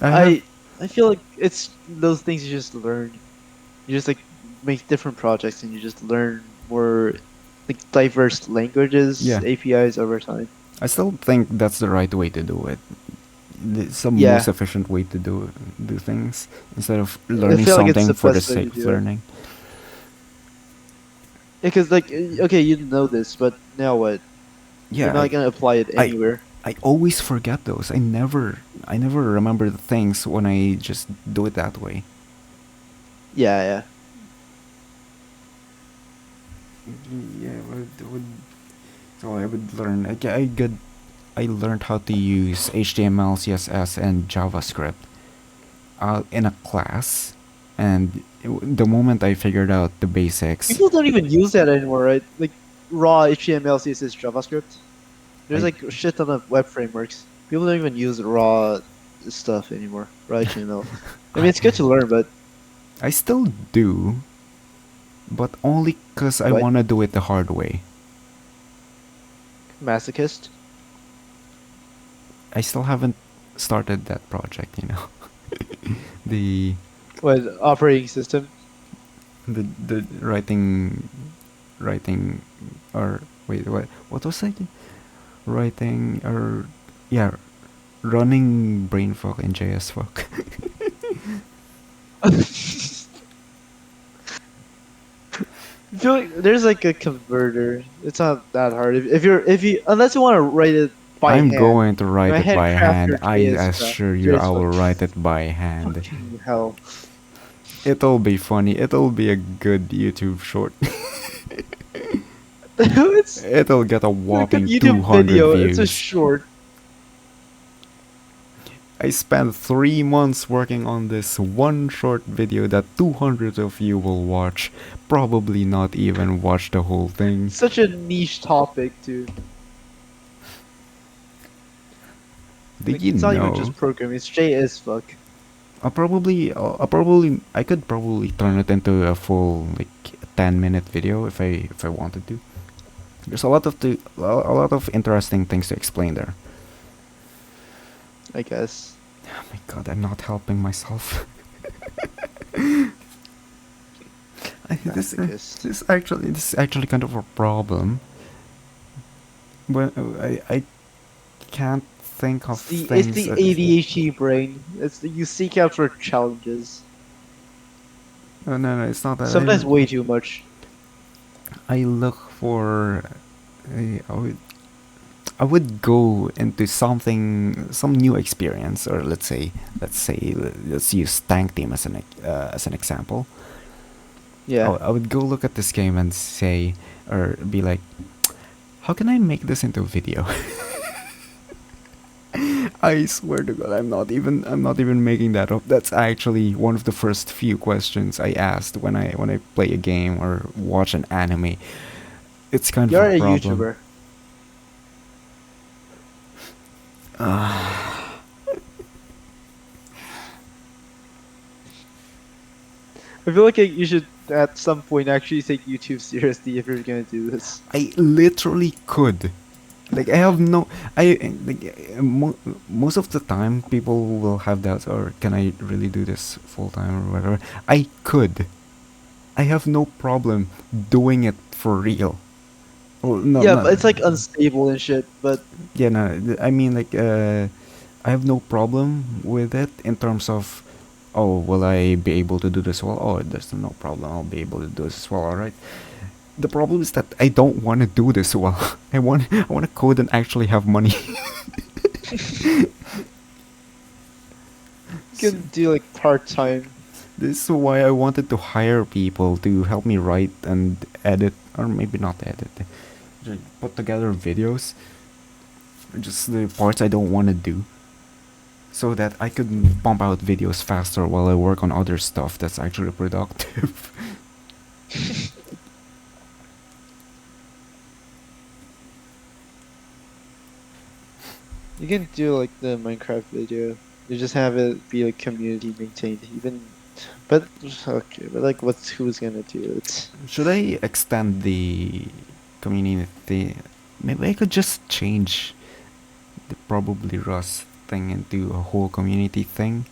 I feel like it's those things you just learn. You just like make different projects and you just learn more like diverse languages, Yeah. APIs over time. I still think that's the right way to do it. It's the Yeah. most efficient way to do things instead of I learning feel like it's something the for the best way to sake of do it. learning. Because like okay, you know this, but now what? Yeah, You're not gonna apply it I- anywhere. I always forget those. I never remember the things when I just do it that way. Yeah, yeah. Yeah, so I would learn. I learned how to use HTML, CSS, and JavaScript in a class, and the moment I figured out the basics, People don't even use that anymore, right? Like raw HTML, CSS, JavaScript. There's I- like a shit ton of web frameworks. People don't even use raw stuff anymore. Raw HTML. I mean, it's good to learn, but I still do, but only because I What? want to do it the hard way. masochist. I still haven't started that project, the What operating system? the writing or wait, what was it? Writing or yeah, running brainfuck in JSfuck. I feel like there's like a converter. It's not that hard. If you unless you want to write it by I'm hand. going to write My it by handcraft hand. your I JS assure you, I will JSfuck. write it by hand. Fucking hell. It'll be funny. It'll be a good YouTube short. It's It'll get a like a whopping YouTube 200 video. views. It's a short. I spent 3 months working on this one short video that 200 of you will watch. Probably not even watch the whole thing. Such a niche topic, too. Did Like, you it's know? not even just programming. It's JS fuck. I could probably turn it into a full like 10-minute video if I wanted to. There's a lot of interesting things to explain there. I guess. Oh my god, I'm not helping myself. Masochist. This is actually kind of a problem. But I can't think of It's things. the that- ADHD brain. It's the, you seek out for challenges. No, it's not that. Sometimes way too much. I look for. I would go into some new experience, or let's use Tank Team as an example. Yeah. I would go look at this game and say, or be like, how can I make this into a video? I swear to God, I'm not even making that up. That's actually one of the first few questions I asked when I play a game or watch an anime. It's kind You're of a a problem. YouTuber. I feel like you should at some point actually take YouTube seriously if you're gonna do this. I literally could Like I have no, I like most of the time people will have doubts, or can I really do this full time or whatever. I could. I have no problem doing it for real. Well, no, Yeah, not but it's like unstable and shit. But yeah, no. I mean, like, I have no problem with it in terms of, oh, will I be able to do this well? Oh, there's no problem. I'll be able to do this well. All right. The problem is that I don't want to do this well. I want to code and actually have money. you can do like part time. This is why I wanted to hire people to help me write and edit, or maybe not edit, put together videos. Just the parts I don't want to do, so that I could pump out videos faster while I work on other stuff that's actually productive. You can do like the Minecraft video. You just have it be like community maintained. Even, but okay. But like, who's gonna do it? Should I extend the community? Maybe I could just change the probably Rust thing into a whole community thing.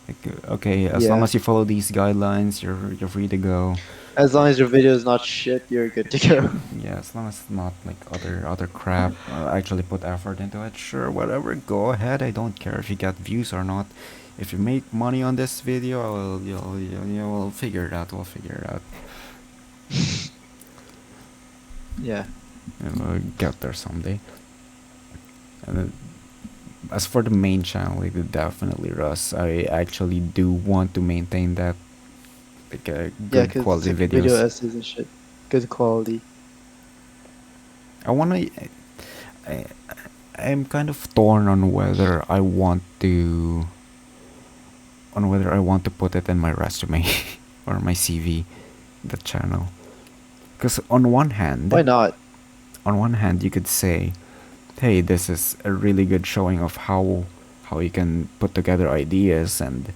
Like, okay, as long Yeah. as you follow these guidelines, you're free to go. As long as your video is not shit, you're good to go. Yeah, as long as it's not like other crap. Actually put effort into it. Sure, whatever. Go ahead. I don't care if you get views or not. If you make money on this video, you'll figure it out. We'll figure it out. Yeah. And we'll get there someday. And as for the main channel, like definitely Russ. I actually do want to maintain that, like Yeah, good because quality like video videos. essays and shit. Good quality. I wanna. I, I'm kind of torn on whether I want to. On whether I want to put it in my resume or my CV, the channel. Because Why not? on one hand, you could say, "Hey, this is a really good showing of how you can put together ideas and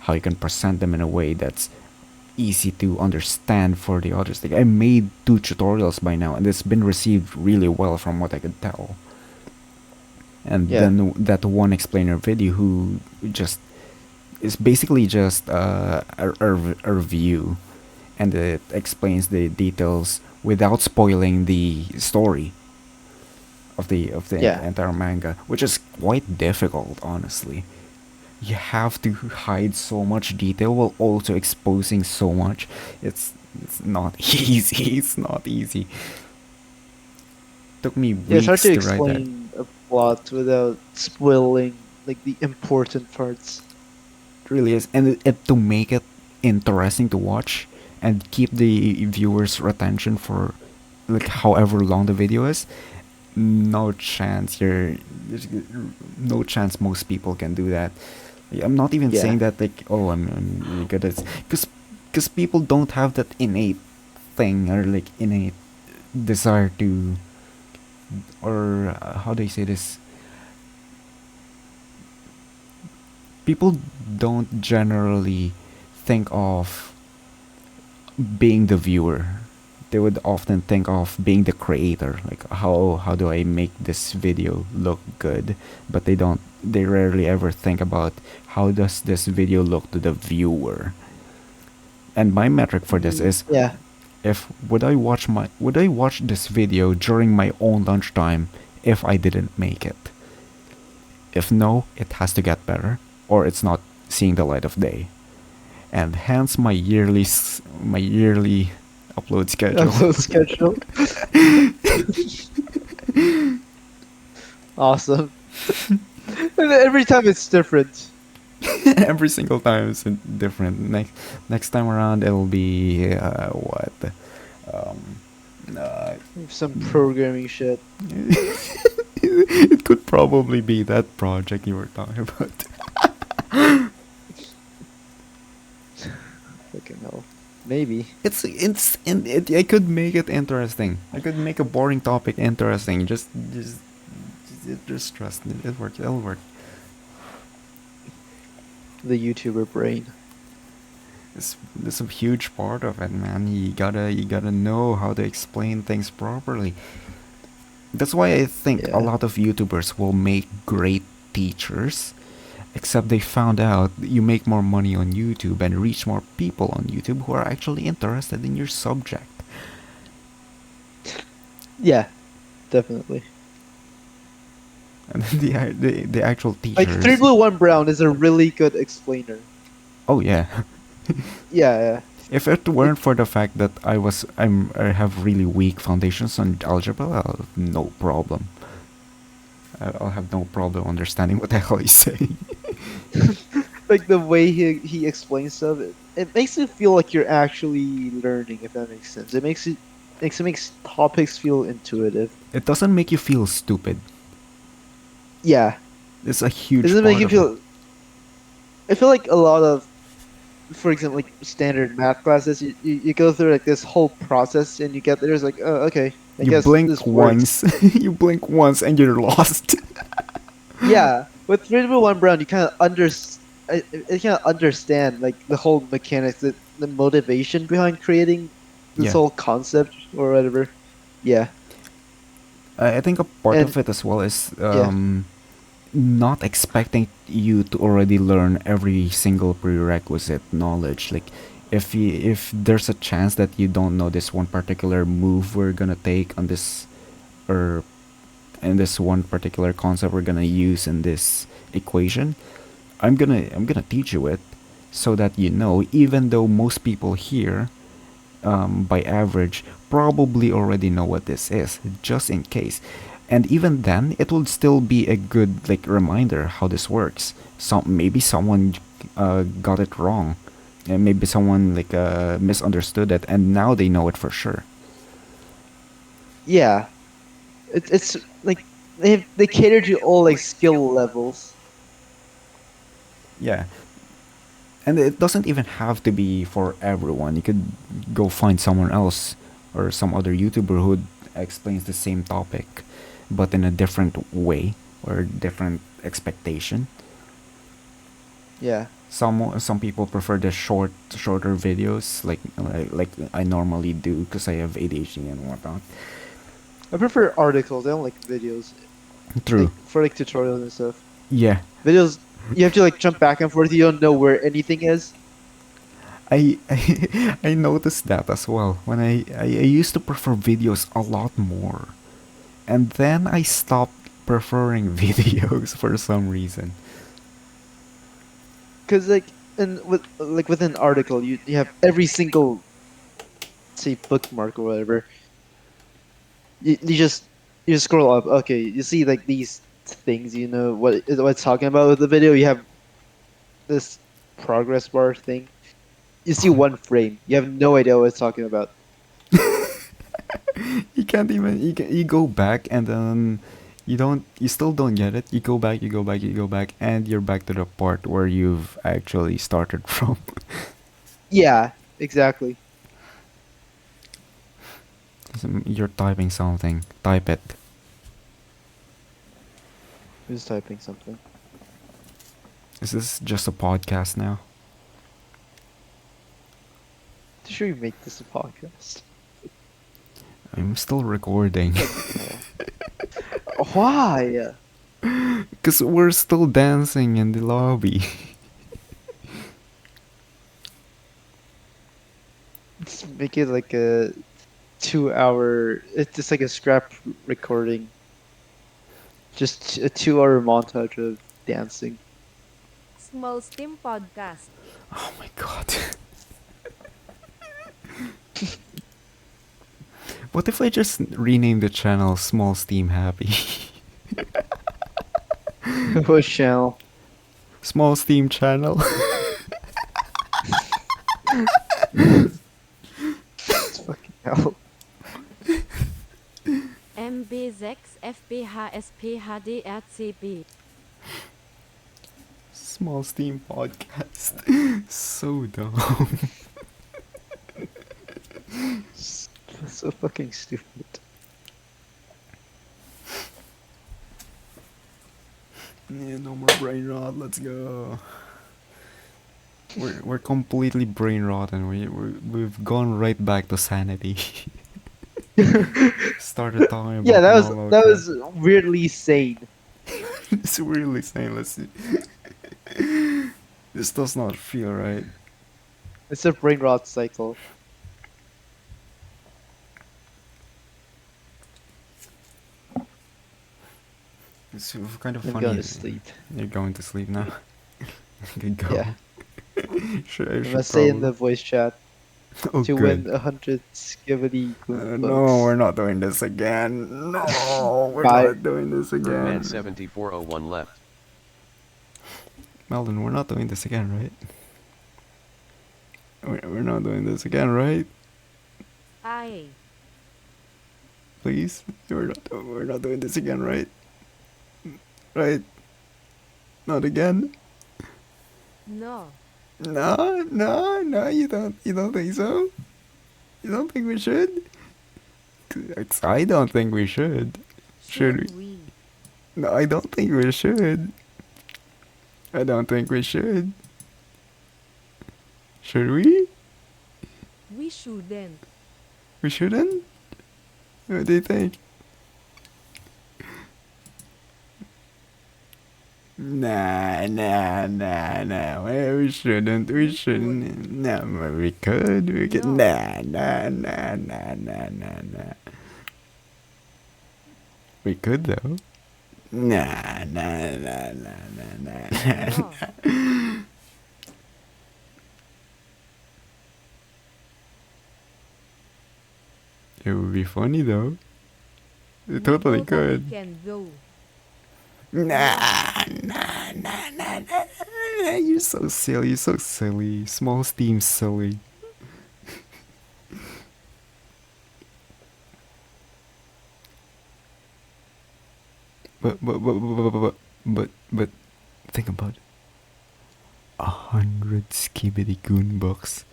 how you can present them in a way that's easy to understand for the others." Like I made 2 tutorials by now, and it's been received really well from what I could tell. And Yeah. then that one explainer video who just is basically just a review, and it explains the details without spoiling the story of the Yeah. entire manga, which is quite difficult, honestly. You have to hide so much detail while also exposing so much. It's not easy. It's not easy. Took me Yeah, it's hard weeks to to write that. explain a plot without spoiling like the important parts. It really is, and to make it interesting to watch and keep the viewers' attention for like however long the video is. No chance there's no chance most people can do that. I'm not even Yeah. saying that like, oh, I'm really good at, because people don't have that innate thing, or like innate desire to, or how do I say this, people don't generally think of being the viewer. They would often think of being the creator, like how do I make this video look good, but they rarely ever think about how does this video look to the viewer. And my metric for this is, Yeah. if would I watch this video during my own lunchtime if I didn't make it. If no, it has to get better, or it's not seeing the light of day. And hence my yearly upload schedule. Upload schedule. Awesome. And every time it's different. Every single time it's different. Next time around it'll be what? Uh, Some programming shit. it could probably be that project you were talking about. Fucking hell. Maybe. I could make it interesting. I could make a boring topic interesting. Just trust me. It works. It'll work. The YouTuber brain. It's a huge part of it, man. You gotta know how to explain things properly. That's why I think a Yeah. lot of YouTubers will make great teachers, except they found out you make more money on YouTube and reach more people on YouTube who are actually interested in your subject. Yeah, definitely. And then the actual Like Three teachers. Blue One Brown is a really good explainer. Oh yeah. Yeah, yeah. If it Like weren't for the fact that I have really weak foundations on algebra, I'll have no problem. I'll have no problem understanding what the hell he's saying. like the way he explains stuff, it makes it feel like you're actually learning, if that makes sense. It makes topics feel intuitive. It doesn't make you feel stupid. Yeah. It's a It huge doesn't make part you of it. feel I feel like a lot of, for example, like standard math classes, you go through like this whole process and you get there, it's like, oh, okay, I You guess blink this works. once, you blink once, and you're lost. Yeah, with Three Blue One Brown, you kind of I kind of understand like the whole mechanics, the motivation behind creating this Yeah. whole concept or whatever. Yeah, I think a part and of it as well is yeah, not expecting you to already learn every single prerequisite knowledge. Like, if there's a chance that you don't know this one particular move we're gonna take on this, or in this one particular concept we're gonna use in this equation, I'm gonna teach you it so that you know. Even though most people here, by average, probably already know what this is, just in case. And even then, it would still be a good like reminder how this works. Maybe someone got it wrong, and maybe someone like misunderstood it, and now they know it for sure. yeah. It's like they cater to all like skill levels. Yeah, and it doesn't even have to be for everyone. You could go find someone else or some other YouTuber who explains the same topic, but in a different way or different expectation. Yeah, Some people prefer the shorter videos, like I normally do because I have ADHD and whatnot. I prefer articles. I don't like videos. True. Like for like tutorials and stuff. Yeah. Videos, you have to like jump back and forth. You don't know where anything is. I noticed that as well when I used to prefer videos a lot more, and then I stopped preferring videos for some reason. Because with an article, you have every single, say, bookmark or whatever. You just scroll up. Okay, you see like these things. You know what it's talking about with the video. You have this progress bar thing. You see one frame. You have no idea what it's talking about. You can't even you go back and then you still don't get it. You go back, you go back, and you're back to the part where you've actually started from. Yeah, exactly. You're typing something. Type it. Who's typing something? Is this just a podcast now? Should we make this a podcast? I'm still recording. Why? Because we're still dancing in the lobby. Let's make it like a 2 hour. It's just like a scrap recording. Just a 2 hour montage of dancing. Small Steam Podcast. Oh my god. What if I just rename the channel Small Steam Happy? What channel? Small Steam Channel? It's fucking hell. MB6 FBHSPHDRCB. Small Steam Podcast. So dumb. So fucking stupid. Yeah, no more brain rot. Let's go. We're completely brain rotten. We've gone right back to sanity. Started talking about Yeah, normal that crap. was weirdly sane. It's really saying, let's see. This does not feel right. It's a brain rot cycle. It's kind of I'm funny. going to sleep. You're going to sleep now. Good go. Yeah, I I should must say in probably. the voice chat Oh, to good. win 100 Skibidi No, Goombas. we're not doing this again. No, we're Bye. not doing this Birdman again. 7401 left. Melvin, we're not doing this again, right? We're not doing this again, right? Aye. Please, we're not doing this again, right? Right? Not again? No. No, no, no. You don't think so? You don't think we should? 'Cause I don't think we should. Should we? Should we? No, I don't think we should. I don't think we should. Should we? We shouldn't. We shouldn't? What do you think? Nah, nah, nah, nah. We shouldn't. We We shouldn't. No, but we could. We could. No. Nah, nah, nah, nah, nah, nah, nah. We could though. Nah, nah, nah, nah, nah, nah, nah. No. It would be funny though. We It totally totally could. can though. Nah, nah, nah, nah, nah, nah. You're so silly. You're so silly. Small steam silly. But think about it. 100 skibidi goon bucks.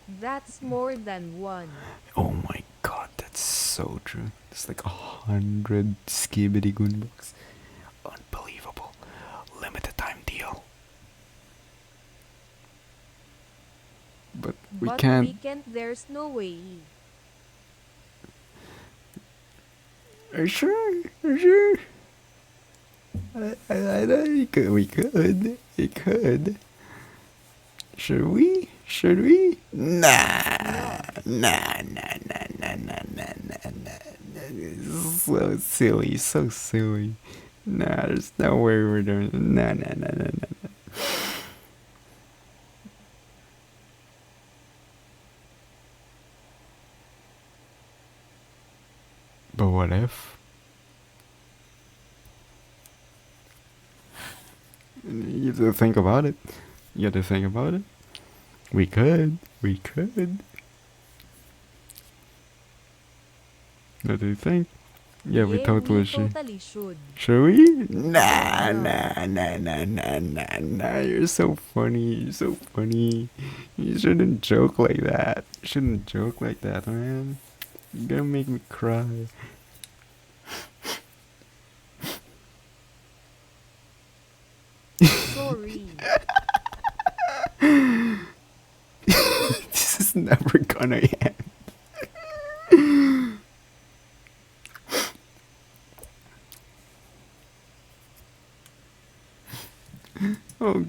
That's more than one. Oh my god, that's so true. It's like 100 skibidi goon bucks. Unbelievable. Limited time deal. But we But can't. we can't. There's no way. Are you sure? Are you sure? I know we could. We could. We could. Should we? Should we? Nah. Nah, nah, nah, nah, nah, nah, nah, nah. So silly. So silly. Nah, there's no way we're doing it. Nah, nah, nah, nah, nah, nah. But what if? You have to think about it. You have to think about it. We could. We could. What do you think? Yeah, we totally should. totally should. Should we? Nah, No. nah, nah, nah, nah, nah, nah. You're so funny. You're so funny. You shouldn't joke like that. You shouldn't joke like that, man. You're gonna make me cry. Sorry. This is never gonna end. Oh,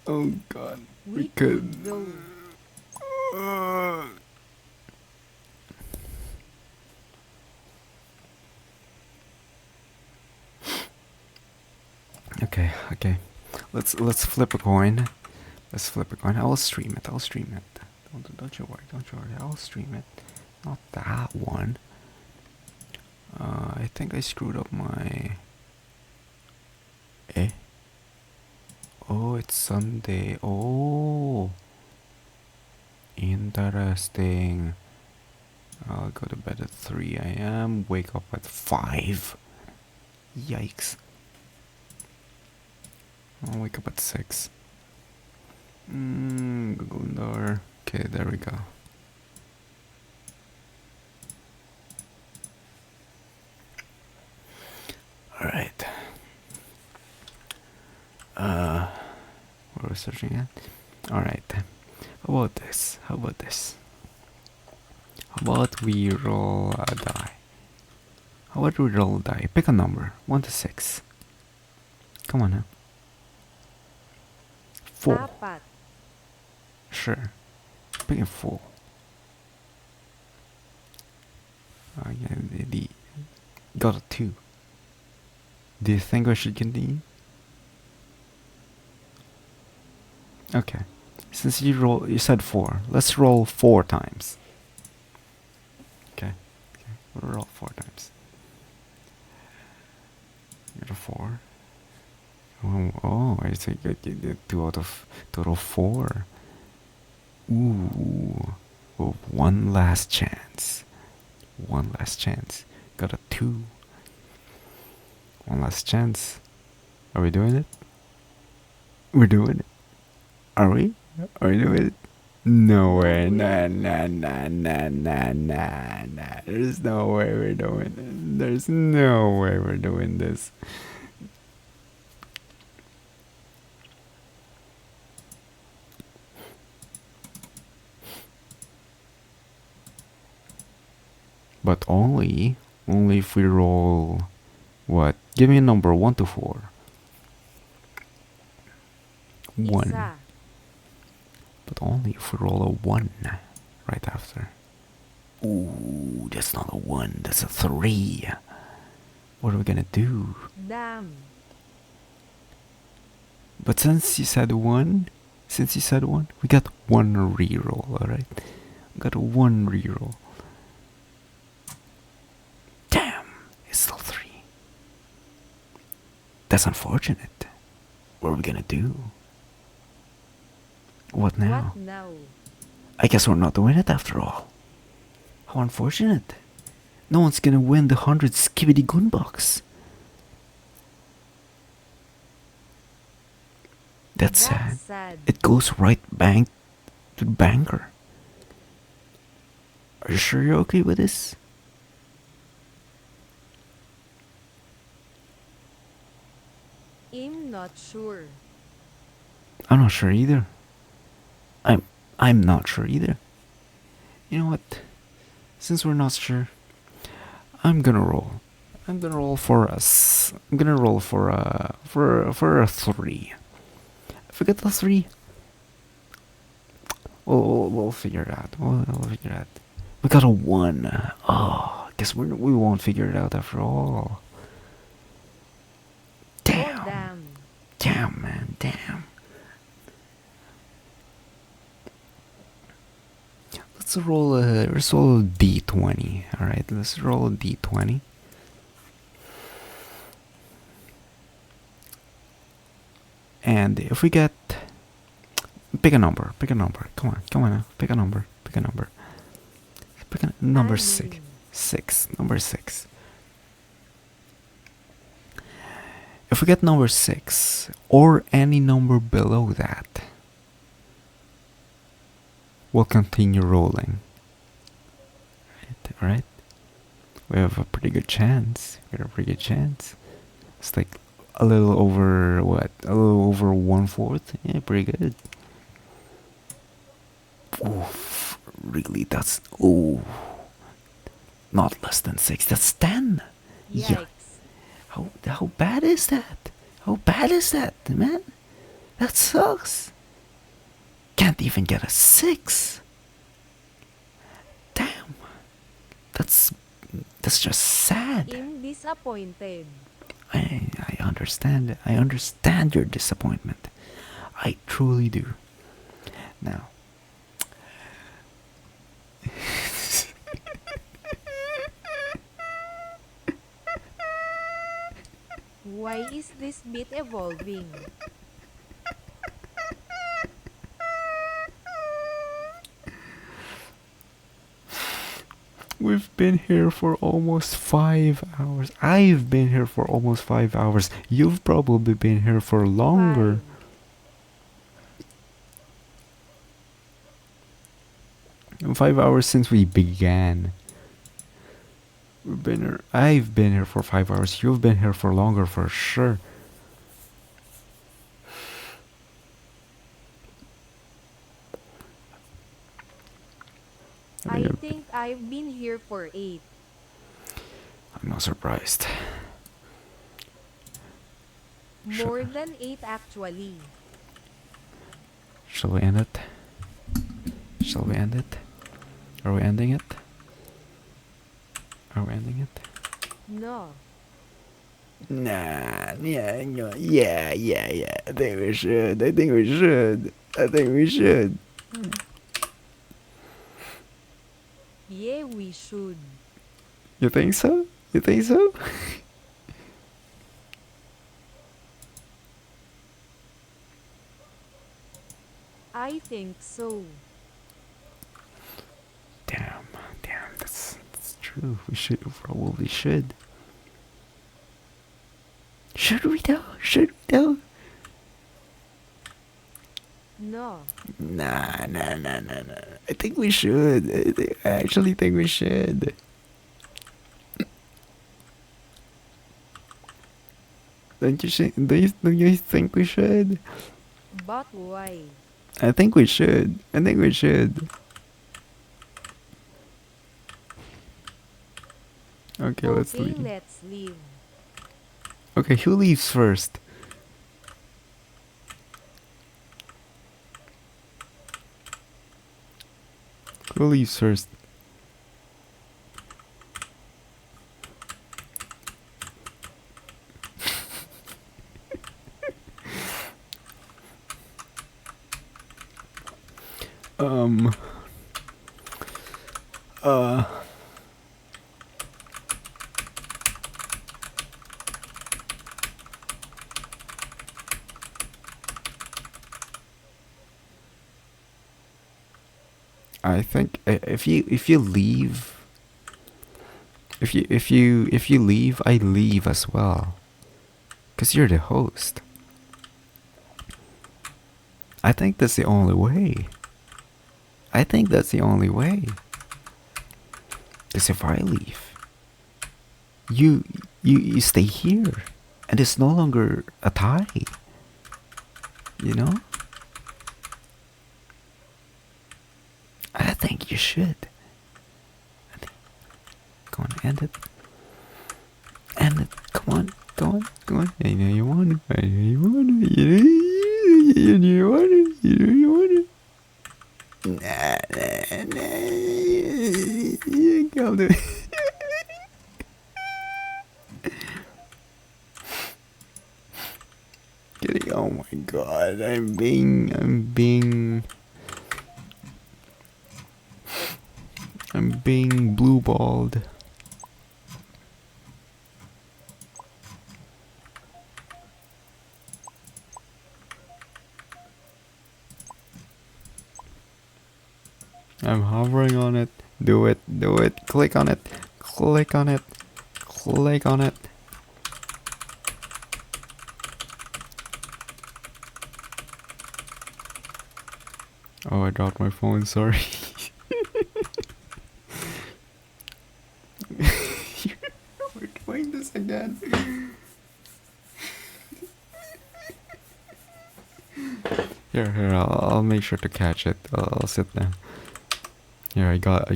oh God. We could. though. Okay, okay. Let's flip a coin. Let's flip a coin. I'll stream it. I'll stream it. Don't you worry. Don't you worry. I'll stream it. Not that one. I think I screwed up my. Eh? Oh, it's Sunday. Oh, interesting. I'll go to bed at 3 a.m. Wake up at 5. Yikes. I'll wake up at 6. Google Door. Okay, there we go. Alright. What was searching at. Alright. How about this? How about this? How about we roll a die? How about we roll a die? Pick a number. 1 to 6. Come on now. 4. Apat. Sure. Pick a 4. Yeah, got a 2. Do you think we should continue? Okay. Since you said 4, let's roll 4 times. Okay. We'll roll 4 times. Got a 4. Oh, I think I did 2 out of total 4. Ooh. Oh, one last chance. One last chance. Got a 2. One last chance. Are we doing it? We're doing it. Are we? Are we doing it? No way. Nah. There's no way we're doing it. There's no way we're doing this. But only if we roll, what? Give me a number 1 to 4. 1. Isa. But only if we roll a 1 right after. Ooh, that's not a 1, that's a 3. What are we gonna do? Dam. But since you said 1, we got 1 reroll, alright? We got 1 reroll. Damn, it's still 3. That's unfortunate. What are we gonna do? What now? What now? I guess we're not doing it after all. How unfortunate. No one's gonna win the 100 Skibidi Gun box. That's sad. sad. It goes right bank to the banker. Are you sure you're okay with this? I'm not sure. I'm not sure either. I'm not sure either. You know what? Since we're not sure, I'm gonna roll. I'm gonna roll for us. I'm gonna roll for a 3. If we get the 3, we'll figure it out. We'll figure it out. We got a 1. Oh, guess we won't figure it out after all. Damn. Oh, damn. Damn, man. Damn. Let's roll a d20. All right, let's roll a d20. And if we get, pick a number. Come on now. Pick a number. Pick a number 6. 6. Number 6. If we get number 6 or any number below that, we'll continue rolling. Right? We have a pretty good chance. It's like a little over what? A little over 1/4. Yeah, pretty good. Oof, really? That's not less than 6. That's 10. Yeah. Yikes. How bad is that? How bad is that, man? That sucks. Can't even get a 6. Damn. That's just sad. I'm disappointed. I understand it. I understand your disappointment. I truly do. Now. Why is this bit evolving? We've been here for almost 5 hours. I've been here for almost 5 hours. You've probably been here for longer. 5 hours since we began. We've been here. I've been here for 5 hours. You've been here for longer, for sure. I've been here for 8. I'm not surprised. More than 8 actually. Shall we end it? Shall we end it? Are we ending it? Are we ending it? No. Nah, yeah, no, yeah. I think we should. I think we should. I think we should. Yeah, we should. You think so? You think so? I think so. Damn, that's true. We should, probably should. Should we though? Should we though? No. Nah. I think we should. I actually think we should. Don't you think we should? But why? I think we should. I think we should. Okay, let's Okay, leave. let's leave. Okay, who leaves first? Who leaves first? um. I think if you leave, if you leave, I leave as well. 'Cause you're the host. I think that's the only way. I think that's the only way. 'Cause if I leave, you stay here, and it's no longer a tie. You know? I think you should. Come on, end it. End it. Come on. I know you want it. I know you want it. You know you want it. You know you want it. Nah. You can't do it. Kidding. Oh my god. I'm being blue-balled. I'm hovering on it. Do it. Click on it. Click on it. Oh, I dropped my phone, sorry. We're doing this again. Here, I'll make sure to catch it. I'll sit down. Here, I gotcha.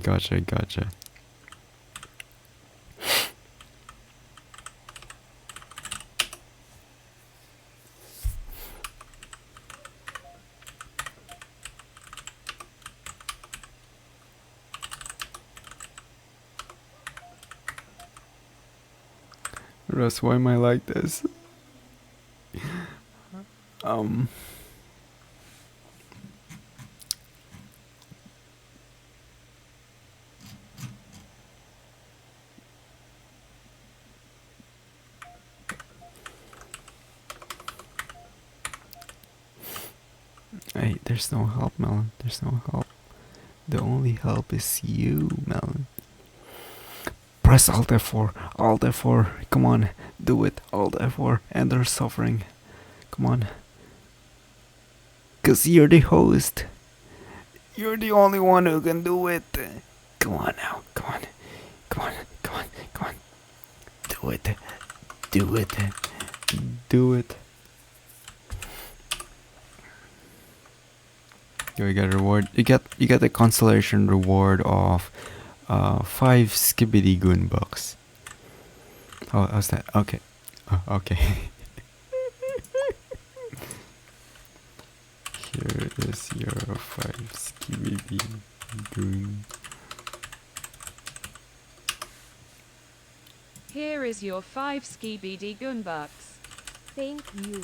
Russ, why am I like this? Hey, there's no help, Melon. There's no help. The only help is you, Melon. Press Alt F4. Alt F4. Come on. Do it. Alt F4. End their suffering. Come on. 'Cause you're the host. You're the only one who can do it. Come on now. Come on. Do it. You get a reward. You get the consolation reward of 5 Skibidi Goon bucks. Oh, how's that? Okay. Okay. Here is your 5 Skibidi Goon. Here is your 5 Skibidi Gunbucks. Thank you.